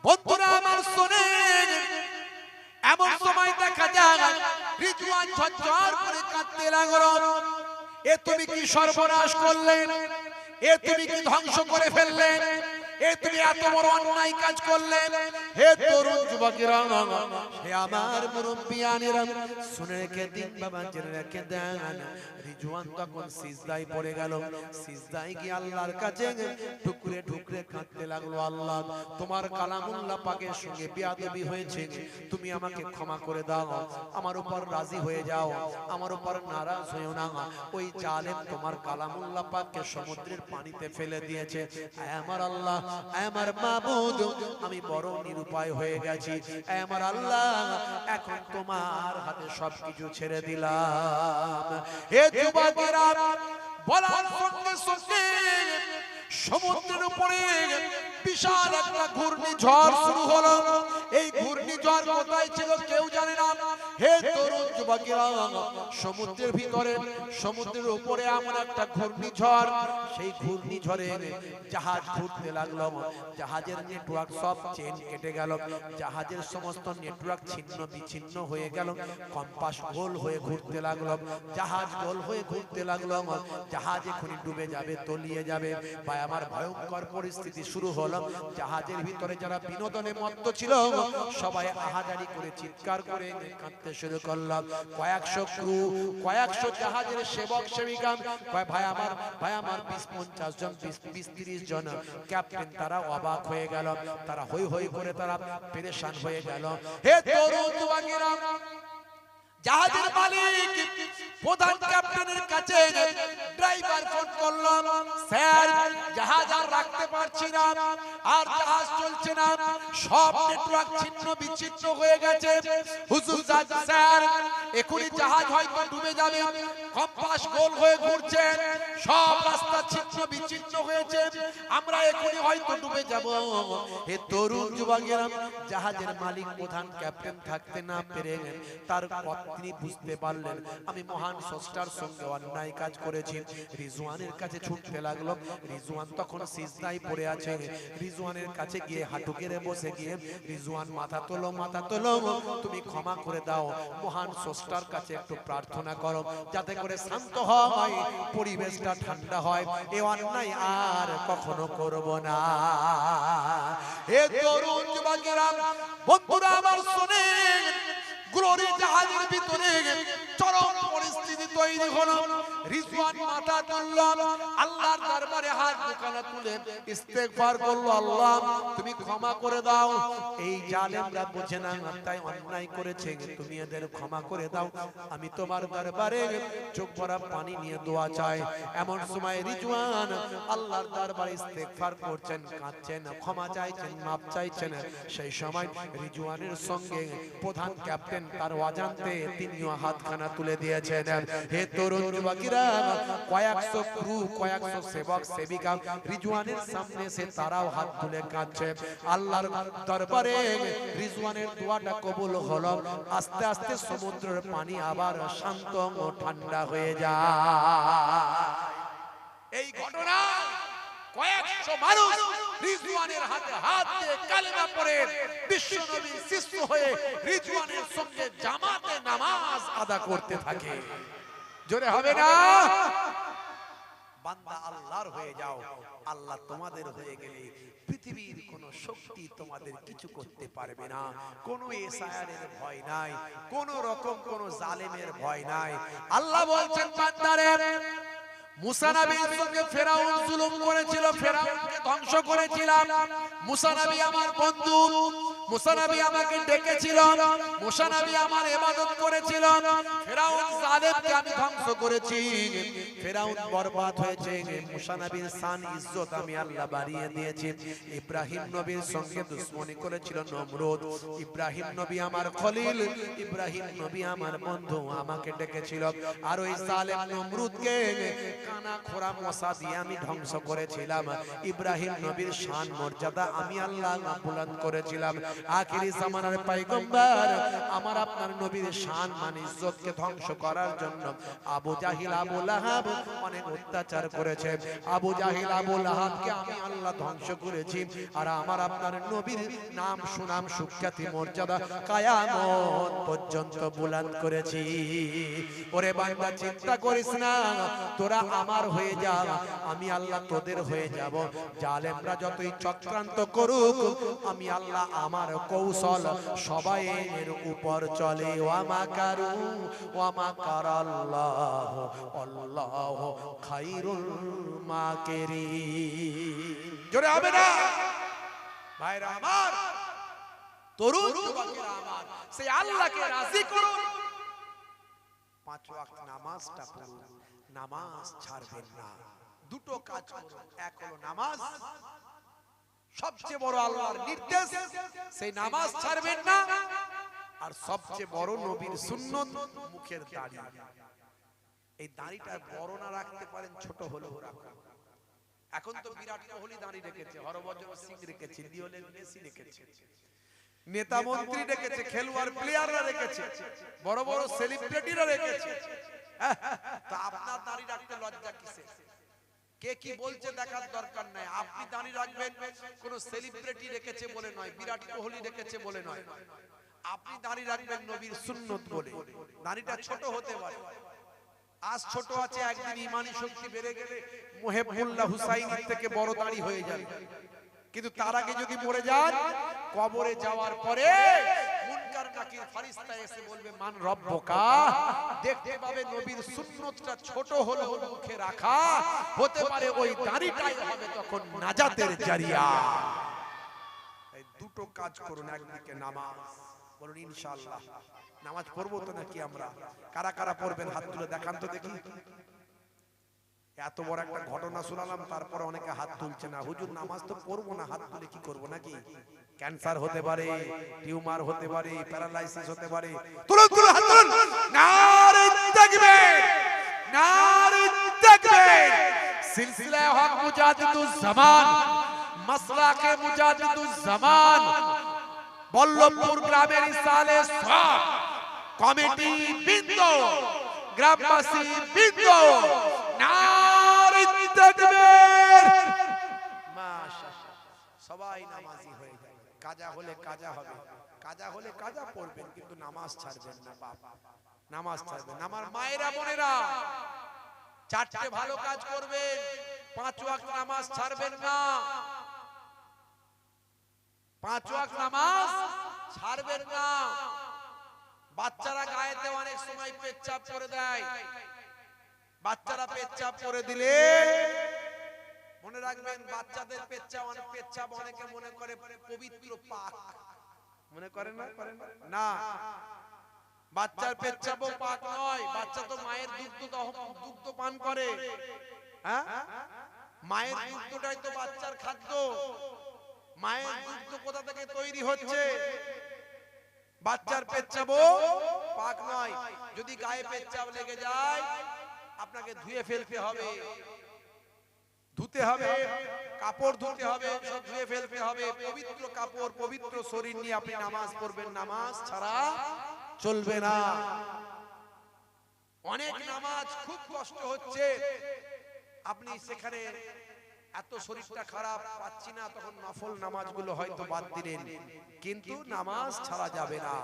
বন্ধুরা আমার শোনেন, এমন সময় দেখা যায় রিজওয়ান ঝরঝর করে কাঁদতে লাগলো। এ তুমি কি সর্বনাশ করলেন? এ তুমি কি ধ্বংস করে ফেললেন? এ তুমি এত বড় অন্যায় কাজ করলেন? হে তরুণ যুবকেরা, হে আমার মুরব্বিয়ানেরা, শুনে রেখে দিন বাবা, জেনে রেখে দেন। রিজওয়ান তখন সিজদায় পড়ে গেল। সিজদায় গিয়ে আল্লাহর কাছে ঠুকরে ঠুকরে কাঁদতে লাগলো, আল্লাহ, তোমার কালামুল্লাহ পাকের সঙ্গে বেয়াদবি হয়েছে, তুমি আমাকে ক্ষমা করে দাও, আমার উপর রাজি হয়ে যাও, আমার উপর নারাজ হয়েও না। ওই জালেম তোমার কালামুল্লাহ পাককে সমুদ্রের পানিতে ফেলে দিয়েছে। আমার আল্লাহ, আমার মাবুদ, আমি বড় নিরুপায় হয়ে গেছি। আমার আল্লাহ, এখন তোমার হাতে সবকিছু ছেড়ে দিলাম। হে যুবকেরা, বলার সঙ্গে সঙ্গে সমুদ্রের উপরে বিশাল একটা ঘূর্ণিঝড় শুরু হলো। এই ঘূর্ণিঝড় কোথায় ছিল কেউ জানে না। হে তরুণ যুবকেরা, সমুদ্রের ভিতরে, সমুদ্রের উপরে এমন একটা ঘূর্ণিঝড়, সেই ঘূর্ণিঝড়ে জাহাজ ঘুরতে লাগলো। জাহাজের নেটওয়ার্ক সব চেন কেটে গেল, জাহাজের সমস্ত নেটওয়ার্ক ছিন্ন বিচ্ছিন্ন হয়ে গেল। কম্পাস গোল হয়ে ঘুরতে লাগলো, জাহাজ গোল হয়ে ঘুরতে লাগলো। জাহাজ এখনই ডুবে যাবে, তলিয়ে যাবে। ভাই আমার, ভয়ঙ্কর পরিস্থিতি শুরু হলো। জাহাজের ভিতরে যারা বিনোদনে মত্ত ছিল সবাই আহাজারি করে চিৎকার করে কাঁদতে শুরু করলো। কয়েকশো ক্রু, কয়েকশো জাহাজের সেবক সেবিকা, ভাই আমার 20-50 জন, 20-30 জন ক্যাপ্টেন, তারা অবাক হয়ে গেল। তারা হই হই করে তারা পেরেশান হয়ে গেল। হে তরুণ যুবকেরা, জাহাজের মালিক প্রধান ক্যাপ্টেনের কাছে ড্রাইভার ফোন করলো, স্যার, জাহাজ আর রাখতে পারছি না, আর জাহাজ চলছে না, সব নেটওয়ার্ক ছিন্ন বিচ্ছিন্ন হয়ে গেছে। হুজুর স্যার, এখনই জাহাজ হয়তো ডুবে যাবে, কম্পাস গোল হয়ে ঘুরছে, সব রাস্তা ছিন্ন বিচ্ছিন্ন হয়েছে, আমরা এখনই হয়তো ডুবে যাব। হে তরুণ যুবকেরা, জাহাজের মালিক প্রধান ক্যাপ্টেন থাকতে না পেরে তার তিনি বুঝতে পারলেন আমি মহান স্রষ্টার সঙ্গে অন্যায় কাজ করেছি। রিজওয়ানের কাছে ছুটতে লাগলো। রিজওয়ান তখন সিজদায় পড়ে আছে। রিজওয়ানের কাছে গিয়ে হাঁটু গেড়ে বসে গিয়ে, রিজওয়ান, মাথা তোলো, মাথা তোলো, তুমি ক্ষমা করে দাও, মহান স্রষ্টার কাছে একটু প্রার্থনা করো যাতে করে শান্ত হয়, পরিবেশটা ঠান্ডা হয়, এ অন্যায় আর কখনো করব না। হে তরুণ যুবকেরা, বন্ধুরা আমার শুনেন, গ্লোরি জাহাজের ভিতরে চরম পরিস্থিতি তৈরি হলো। রিজওয়ান মাথা তুলল, আল্লাহর দরবারে হাত দুখানা তুলে ইস্তেগফার করলো, আল্লাহ তুমি ক্ষমা করে দাও, এই জালেমরা বোঝে না, তাই অন্যায় করেছে, তুমি এদের ক্ষমা করে দাও, আমি তোমার দরবারে চোখ ভরা পানি নিয়ে দোয়া চাই। এমন সময় রিজওয়ান আল্লাহর দরবারে ইস্তেগফার করছেন, কাঁদছেন, ক্ষমা চাইছেন, মাপ চাইছেন। সেই সময় রিজওয়ানের সঙ্গে প্রধান ক্যাপ্টেন তার অজান্তে তিনিও হাতখানা তুলে দিয়েছেন। হে তরুণ যুবকেরা, কয়েকশো ক্রু, কয়েকশো সেবক সেবিকা রিজওয়ানের সামনে এসে তারাও হাত তুলে কাঁদছে। আল্লাহর দরবারে রিজওয়ানের দোয়াটা কবুল হলো। আস্তে আস্তে সমুদ্রের পানি আবার শান্ত ও ঠান্ডা হয়ে যায়। এই ঘটনা কয়েকশো মানুষ রিজওয়ানের হাতে হাত দিয়ে কালেমা পড়ে বিশ্বনবীর শিষ্য হয়ে রিজওয়ানের সঙ্গে জামাতে নামাজ আদা করতে থাকে। জোরে হবে না? বান্দা আল্লাহর হয়ে যাও, আল্লাহ তোমাদের হয়ে গেলে পৃথিবীর কোন শক্তি তোমাদের কিছু করতে পারবে না। কোনো এসআইআরের ভয় নাই, কোন রকম কোন জালেমের ভয় নাই। আল্লাহ বলছেন, বান্দারে, মুসা নবীর সঙ্গে ফেরাউন জুলুম করেছিল, ফেরাউনকে ধ্বংস করেছিলাম। মুসা নবী আমার বন্ধু, মুসা নবী আমাকে ডেকেছিল, মুসা নবী আমার ইবাদত করেছিল, ফেরাউন জালেমকে আমি ধ্বংস করেছি, ফেরাউন বরবাদ হয়েছে, মুসা নবীর শান ইজ্জত আমি আল্লাহ বাড়িয়ে দিয়েছি। ইব্রাহিম নবীর সঙ্গে দুশমনি করেছিল নমরুদ, ইব্রাহিম নবী আমার খলিল, ইব্রাহিম নবী আমার বন্ধু, আমাকে ডেকেছিল, আর ওই জালেম নমরুদকে কানা খোরা মশা দিয়ে আমি ধ্বংস করেছিলাম। ইব্রাহিম নবীর শান মর্যাদা আমি আল্লাহ বুলন্দ করেছিলাম। আখিরি জামানার পয়গম্বর আমার আপনার নবীর শান মান ইজ্জতকে ধ্বংস করার জন্য আবু জাহিল আবু লাহাব অনেক অত্যাচার করেছে। আবু জাহিল আবু লাহাবকে আমি আল্লাহ ধ্বংস করেছি, আর আমার আপনার নবীর নাম সুনাম সুখ্যাতি মর্যাদা কিয়ামত পর্যন্ত বুলন্দ করেছি। ওরে বান্দা চিন্তা করিস না, তোরা আমার হয়ে যা, আমি আল্লাহ তোদের হয়ে যাব। জালেমরা যতই চক্রান্ত করুক, আমি আল্লাহ আমার কৌশল সবাইয়ের উপর চলে। ওয়া মাকারু ওয়া মাকারাল্লাহ আল্লাহু খায়রুল মাকিরিন। জোরে হবে না ভাইরা আমার, তরুণ যুবকেরা আমার, সেই আল্লাহকে রাজি করুন, 5 ওয়াক্ত নামাজটা পড়ুন, নামাজ ছাড়বেন না। দুটো কাজ করুন, এক হলো নামাজ, সবচেয়ে বড় আল্লাহর নির্দেশ, সেই নামাজ ছাড়বেন না। আর সবচেয়ে বড় নবীর সুন্নত মুখের দাড়ি। এই দাড়িটা বড় না রাখতে পারেন, ছোট হলেও রাখুন। এখন তো বিরাট কোহলি দাড়ি রেখেছে, হরভজন সিং রেখেছে, লিওনেল মেসি রেখেছে, নেতা মন্ত্রী রেখেছে, খেলোয়াড় প্লেয়াররা রেখেছে, বড় বড় সেলিব্রিটিরা রেখেছে। তা আপনার দাড়ি রাখতে লজ্জা কিসে? কে কি বলছে দেখার দরকার নাই। আপনি দাড়ি রাখবেন কোন সেলিব্রিটি রেখেছে বলে নয়, বিরাট কোহলি রেখেছে বলে নয়, আপনি দাড়ি রাখবেন নবীর সুন্নত বলে। দাড়িটা ছোট হতে পারে, আজ ছোট আছে, একদিন ঈমানি শক্তি বেড়ে গেলে মুহিবুল্লাহ হুসাইনির থেকে বড় দাড়ি হয়ে যাবে। কিন্তু তার আগে যদি মরে যান, কবরে যাওয়ার পরে মুনকার নাকির ফেরেশতা এসে বলবে মান রব্বুকা, দেখতে পাবে নবীর সুন্নতটা ছোট হলো মুখে রাখা, হতে পারে ওই দাড়িটাই হবে তখন নাজাতের জারিয়া। এই দুটো কাজ করুন, একদিকে নামাজ, বলুন ইনশাআল্লাহ। নামাজ পড়বো তো নাকি আমরা? কারা কারা পড়বেন হাত তুলে দেখান তো দেখি। এত বড় একটা ঘটনা শোনালাম, তারপরে অনেকে হাত তুলছে না। হুজুর নামাজ তো পড়বো না, হাত তুলে কি করবো নাকি? ক্যান্সার হতে পারে, টিউমার হতে পারে, প্যারালাইসিস হতে পারে। তুলুন তুলুন হাত তুলুন। নারে তাকবীর, নারে তাকবীর। সিলসিলা হক মুজাহিদুজ জামান, মাসলাকে মুজাহিদুজ জামান, বল্লভপুর গ্রামের ইসালে সব কমিটি বৃন্দ, গ্রামবাসী বৃন্দ, নারে তাকবীর। মাশাআল্লাহ, সবাই নামাজি হয়ে যাবে। কাজা হলে কাজা হবে, কাজা হলে কাজা পড়বেন, কিন্তু নামাজ ছাড়বেন না বাপ, নামাজ ছাড়বেন। আমার মায়েরা বোনেরা, 4টে ভালো কাজ করবেন, 5 ওয়াক্ত নামাজ ছাড়বেন না। 5 ওয়াক্ত নামাজ ছাড়বেন না। বাচ্চারা গায়েতে অনেক সময় পেচ্ছাপ করে দেয়, বাচ্চারা পেচ্ছাপ করে দিলে মনে রাখবেন, বাচ্চাদের পেচ্ছাপ অনেকে মনে করে পবিত্র পাক, মনে করে না? না, বাচ্চার পেচ্ছাপও পাক নয়। বাচ্চা তো মায়ের দুগ্ধ পান করে, হ্যাঁ, মায়ের দুগ্ধটাই তো বাচ্চার খাদ্য। মায়ের দুগ্ধ কোথা থেকে তৈরি হচ্ছে? বাচ্চার পেচ্ছাপও পাক নয়। যদি গায়ে পেচ্ছাপ লেগে যায়, আপনাকে ধুয়ে ফেলতে হবে, ধুতে হবে, কাপড় ধুতে হবে, সব ধুয়ে ফেলতে হবে। পবিত্র কাপড়, পবিত্র শরীর নিয়ে আপনি নামাজ পড়বেন, নামাজ ছাড়া চলবে না। অনেক নামাজ খুব কষ্ট হচ্ছে, আপনি সেখানে এত শরীরটা খারাপ, পাচ্ছি না, তখন নফল নামাজগুলো হয়তো বাদ দিলেন, কিন্তু নামাজ ছাড়া যাবে না।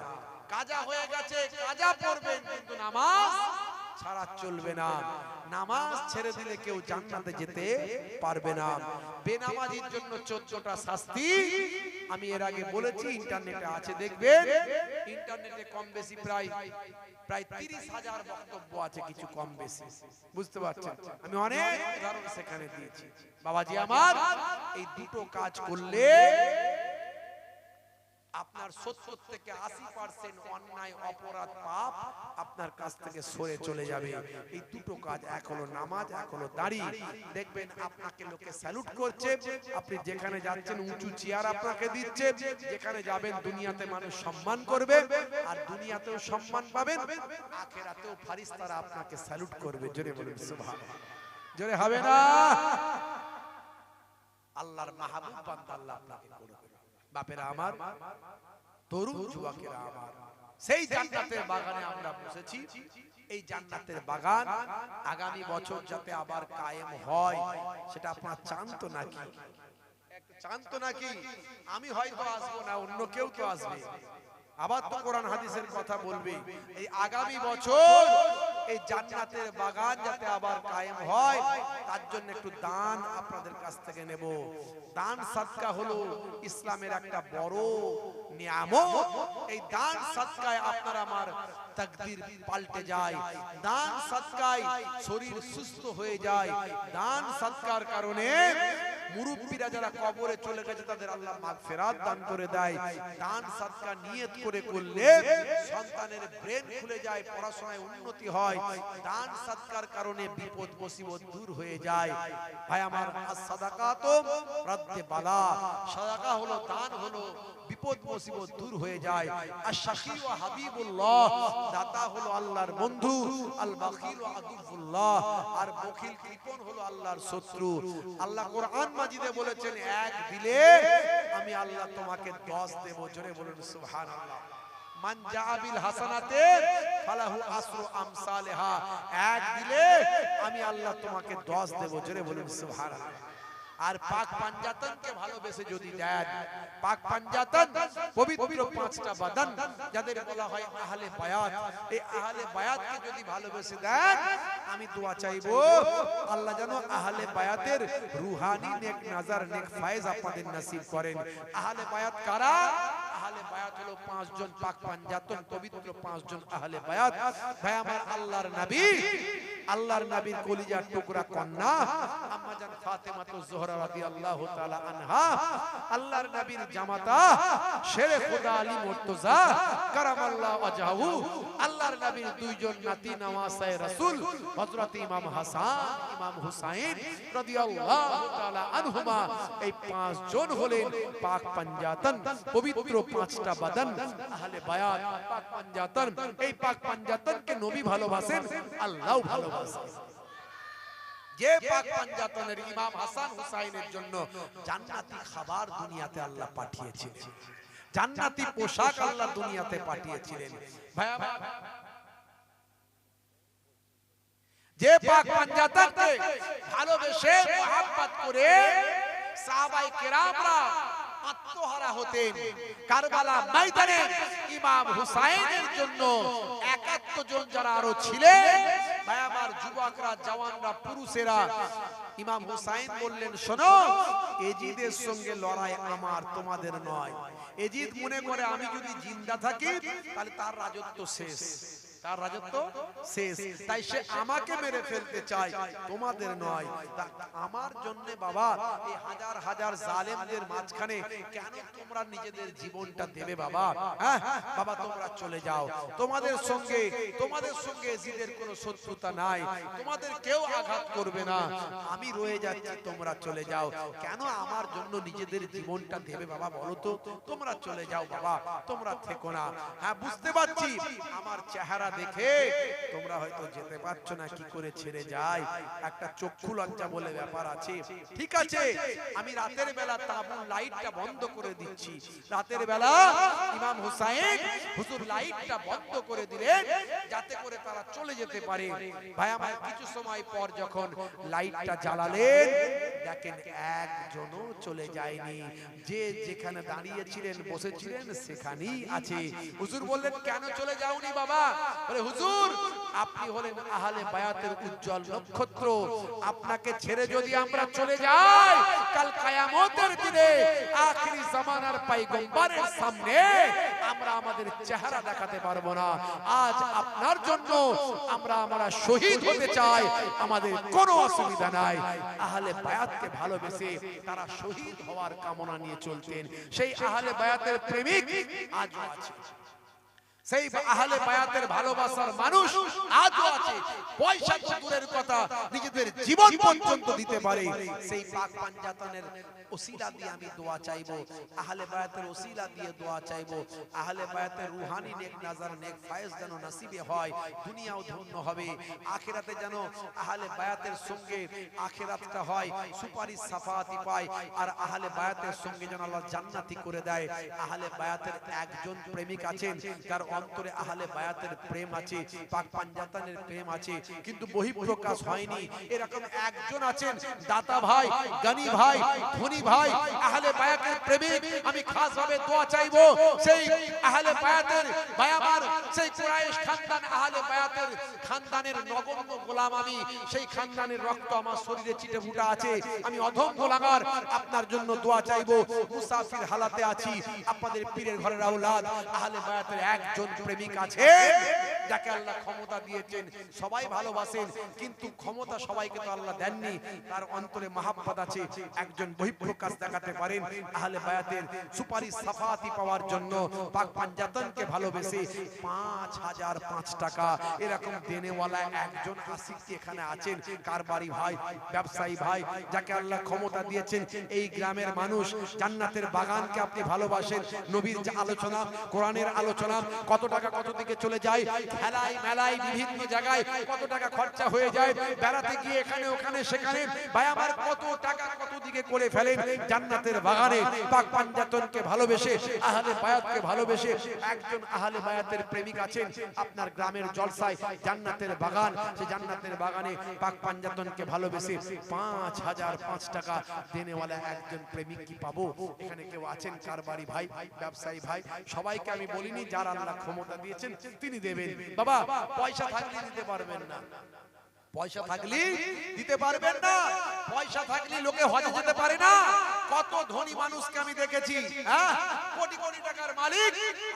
কাজা হয়ে গেছে, কাজা পড়বেন, কিন্তু নামাজ ছাড়া চলবে না। নামাজ ছেড়ে দিলে কেউ জান্নাতে যেতে পারবে না। বেনামাজির জন্য 14টা শাস্তি আমি এর আগে বলেছি, ইন্টারনেটে আছে, দেখবেন। ইন্টারনেটে কম বেশি প্রায় 30,000 বক্তব্য আছে, কিছু কম বেশি, বুঝতে পারছেন? আমি অনেক উদাহরণ সেখানে দিয়েছি। বাবাজি আমার, এই দুটো কাজ করলে আপনার 70 থেকে 80% অন্যায় অপরাধ পাপ আপনার কাছ থেকে সরে চলে যাবে। এই দুটো কাজ, এক হলো নামাজ, এক হলো দাড়ি। দেখবেন আপনাকে লোকে স্যালুট করছে, আপনি যেখানে যাচ্ছেন উঁচু চেয়ার আপনাকে দিচ্ছে, যেখানে যাবেন দুনিয়াতে মানুষ সম্মান করবে, আর দুনিয়াতেও সম্মান পাবেন, আখিরাতেও ফারিস্তারা আপনাকে স্যালুট করবে। জোরে বলুন সুবহানাল্লাহ। জোরে হবে না? আল্লাহর মাহবুব বান্দা আল্লাহ আপনাকে করবে। বাপেরা আমার, তরুণ যুবকেরা আমার, সেই জান্নাতের বাগানে আমরা বসেছি। এই জান্নাতের বাগান আগামী বছর যাতে আবার কায়েম হয়, সেটা আপনারা চান তো নাকি? চান তো নাকি? আমি হয়তো আসবো না, অন্য কেউ তো আসবে, আবার তো কোরআন হাদিসের কথা বলবে। এই আগামী বছর এই জান্নাতের বাগান যাতে আবার কায়েম হয়, তার জন্য একটু দান আপনাদের কাছ থেকে নেব। দান সাদকা হলো ইসলামের একটা বড় নিয়ামত। এই দান সাদকায় আপনার আমার তাকদীর পাল্টে যায়, দান সাদকায় শরীর সুস্থ হয়ে যায়, দান সাদকার কারণে মুরব্বীরা যারা কবরে চলে গেছে তাদের আল্লাহ মাগফিরাত দান করে দেয়। দান সাদকা নিয়ত করে করলে সন্তানের ব্রেন খুলে যায়, পড়াশোনায় উন্নতি হয়। দান সাদকার কারণে বিপদ মুসিবত দূর হয়ে যায়। ভাই আমার, সাদাকাতু রাদ্দে বালা, সাদাকা হলো, দান হলো, বিপদ মুসিবত দূর হয়ে যায়। আশ-শাকি ওয়া হাবিবুল্লাহ, দাতা হলো আল্লাহর বন্ধু, আল বাখিল ওয়া আদুবুল্লাহ, আর বখিল কৃপণ হলো আল্লাহর শত্রু। আল্লাহ কোরআন মাজিদে বলেছেন, এক দিলে আমি আল্লাহ তোমাকে 10 দেব। জোরে বলুন সুবহানাল্লাহ। মান জাআ বিল হাসানাতে ফালাহু আসরু আমসালিহা, এক দিলে আমি আল্লাহ তোমাকে 10 দেব। জোরে বলুন সুবহানাল্লাহ। আর পাক পাঞ্জাতনকে ভালোবেসে যদি দেন, পাক পাঞ্জাতন পবিত্র 5টা বাদান যাদের বলা হয় আহলে বায়াত, এই আহলে বায়াতকে যদি ভালোবেসে দেন, আমি দোয়া চাইবো আল্লাহ যেন আহলে বায়াতের রুহানি নেক নাজার, নেক ফায়েজ আপনাদের নসিব করেন। আহলে বায়াত কারা? আহলে বায়াত হলো 5 জন পাক পাঞ্জাতন, পবিত্র 5 জন আহলে বায়াত। ভাই আমার, আল্লাহর নবী, আল্লাহর নবীর কলিজার টুকরা কন্যা আম্মা জান ফাতেমা জোহরা রাদিয়াল্লাহু তাআলা আনহা, আল্লাহর নবীর জামাতা শেরে খোদা আলী মুর্তজা কারামাল্লাহু ওয়াজহু, আল্লাহর নবীর দুইজন নাতি নওয়াসায়ে রাসূল হযরত ইমাম হাসান, ইমাম হুসাইন রাদিয়াল্লাহু তাআলা আনহুমা, এই 5 জন হলেন পাক পাঞ্জাতন, পবিত্র 5টা বাদান আহলে বায়াত, পাক পাঞ্জাতন। এই পাক পাঞ্জাতনকে নবী ভালোবাসেন, আল্লাহও ভালোবাসেন। যে পাক পাঞ্জাতনের ইমাম হাসান হুসাইনের জন্য জান্নাতি খাবার দুনিয়াতে আল্লাহ পাঠিয়েছিলেন, জান্নাতি পোশাক আল্লাহ দুনিয়াতে পাঠিয়েছিলেন। ভাই আমার, যে পাক পাঞ্জাতনকে ভালোবেসে মোহাব্বত করে সাহাবায়ে কেরামরা আত্মহারা হতেন, কারবালা ময়দানে ইমাম হুসাইনের জন্য 71 জন যারা আরো ছিলেন, ভাই আমার, যুবকরা, জওয়ানরা, পুরুষেরা, ইমাম হুসাইন বললেন, শোনো, এজিদের সঙ্গে লড়াই আমার, তোমাদের নয়। এজিদ মনে করে আমি যদি জিন্দা থাকি তাহলে তার রাজত্ব শেষ, তার রাজত্ব শেষ, তাই সে আমাকে মেরে ফেলতে চায়, তোমাদের নয়। আমার জন্য বাবা এই হাজার হাজার জালেমদের মাঝখানে কেন তোমরা নিজেদের জীবনটা দেবে বাবা? হ্যাঁ বাবা, তোমরা চলে যাও, তোমাদের সঙ্গে এজিদের কোনো শত্রুতা নাই, তোমাদের কেউ আঘাত করবে না, আমি রয়ে যাচ্ছি, তোমরা চলে যাও। কেন আমার জন্য নিজেদের জীবনটা দেবে বাবা? বলো তো, তোমরা চলে যাও বাবা, তোমরা থেকো না। হ্যাঁ, বুঝতে পারছি আমার চেহারা দেখে তোমরা হয়তো যেতে পারছো না, কি করে ছেড়ে যায়, একটা চক্ষু লজ্জা বলে ব্যাপার আছে। ঠিক আছে, আমি রাতের বেলা তাঁবুর লাইটটা বন্ধ করে দিচ্ছি। রাতের বেলা ইমাম হুসাইন হুজুর লাইটটা বন্ধ করে দিলেন যাতে করে তারা চলে যেতে পারে। ভাই আমার, কিছু সময় পর যখন লাইটটা জ্বালালেন, দেখেন একজনও চলে যায়নি, যে যেখানে দাঁড়িয়েছিলেন, বসেছিলেন, সেখানেই আছে। হুজুর বললেন, কেন চলে যাওনি বাবা? বলে, হুজুর, আপনি হলেন আহলে বায়াতের উজ্জ্বল নক্ষত্র, আপনাকে ছেড়ে যদি আমরা চলে যাই, কাল কিয়ামতের দিনে আখিরি জামানার পয়গম্বরের সামনে আমরা আমাদের চেহারা দেখাতে পারবো না। আজ আপনার জন্য আমরা শহীদ হতে চাই, আমাদের কোনো অসুবিধা নাই। আহলে বায়াতকে ভালোবেসে তারা শহীদ হওয়ার কামনা নিয়ে চলতেন। সেই আহলে বায়াতের প্রেমিক আজও আছে, সেই আহলে বায়াতের ভালোবাসার মানুষ আজও আছে। পয়সা তো দূরের কথা, নিজেদের জীবন পর্যন্ত দিতে পারে। সেই পাক পাঞ্জাতনের ওসিলা দিয়ে আমি দোয়া চাইবো, আহলে বায়াতের ওসিলা দিয়ে দোয়া চাইবো। আহলে বায়াতের রুহানি নেক নাজার নেক ফায়েজ যেন নসিবে হয়, দুনিয়াও ধন্য হবে, আখিরাতে যেন আহলে বায়াতের সঙ্গে আখিরাতটা হয়, সুপারিশ সাফায়াতি পায়, আর আহলে বায়াতের সঙ্গে যেন আল্লাহ জান্নাতি করে দেয়। আহলে বায়াতের একজন প্রেমিক আছেন যার অন্তরে আহলে বায়াতের প্রেম আছে, পাক পাঞ্জাতনের প্রেম আছে, কিন্তু বহিঃপ্রকাশ হয়নি। এরকম একজন আছেন দাতা ভাই, গনি ভাই, ধনী ভাই, আহলে বায়াতের প্রেমিক। আমি খাস ভাবে দোয়া চাইবো, সেই আহলে বায়াতের বায়ামার সেই কুরাইশ খানদান, আহলে বায়াতের খানদানের নগণ্য গোলাম আমি, সেই খানদানের রক্ত আমার শরীরে চিটে ফুটা আছে। আমি অধম গোলামার, আপনার জন্য দোয়া চাইবো। মুসাফির হালাতে আছি, আপনাদের পীরের ঘরের আওলাদ আহলে বায়াতের একজন প্রেমিক আছে যাকে আল্লাহ ক্ষমতা দিয়েছেন। সবাই ভালোবাসেন, কিন্তু ক্ষমতা সবাইকে তো আল্লাহ দেননি। তার অন্তরে মহাব্বত আছে, একজন বহিঃপ্রকাশ দেখাতে পারেন। আহলে বায়াতের সুপারিশ সাফায়াতি পাওয়ার জন্য পাক পাঞ্জাতনকে ভালোবেসে 5005 টাকা এরকম দেনেওয়ালা একজন আশিক এখানে আছেন। কারবারি ভাই, ব্যবসায়ী ভাই, যাকে আল্লাহ ক্ষমতা দিয়েছেন। এই গ্রামের মানুষ জান্নাতের বাগানকে আপনি ভালোবাসেন। নবীর যে আলোচনা, কোরআনের আলোচনা, কত টাকা কত দিকে চলে যায়, খেলায় মেলায় বিভিন্ন জায়গায় কত টাকা খরচা হয়ে যায়, বেড়াতে গিয়ে এখানে ওখানে সেখানে, ভাই আমার কত টাকা কত দিকে করে ফেলেন। জান্নাতের বাগানে পাক পাঞ্জাতনকে ভালোবেসে, আহলে বায়াতকে ভালোবেসে একজন আহলে বায়াতের প্রেমিক আছেন আপনার গ্রামের জলসায়। জান্নাতের বাগান, সেই জান্নাতের বাগানে পাক পাঞ্জাতনকে ভালোবেসে 5005 টাকা দেনেওয়ালা একজন প্রেমিক কি পাবো? এখানে কেউ আছেন কারবারি ভাই, ব্যবসায়ী ভাই? সবাইকে আমি বলিনি, যার আল্লাহ ক্ষমতা দিয়েছেন তিনি দেবেন। বাবা পয়সা থাকলে দিতে পারবেন না, পয়সা থাকলে দিতে পারবেন না, পয়সা থাকলে লোকে হজে যেতে পারে না। কত ধনী মানুষকে আমি দেখেছি, হ্যাঁ, কোটি কোটি টাকার মালিক,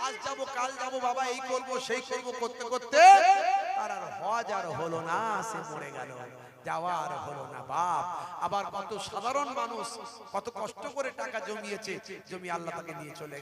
আজ যাব কাল যাব বাবা, এই করব সেই করব করতে করতে তার আর হজ আর হলো না, সে মরে গেল, যাওয়া আর হলো না বাপ। আবার কত সাধারণ মানুষ কত কষ্ট করে টাকা জমিয়েছে, জমি আল্লাহ তাকে নিয়ে চলে গেল।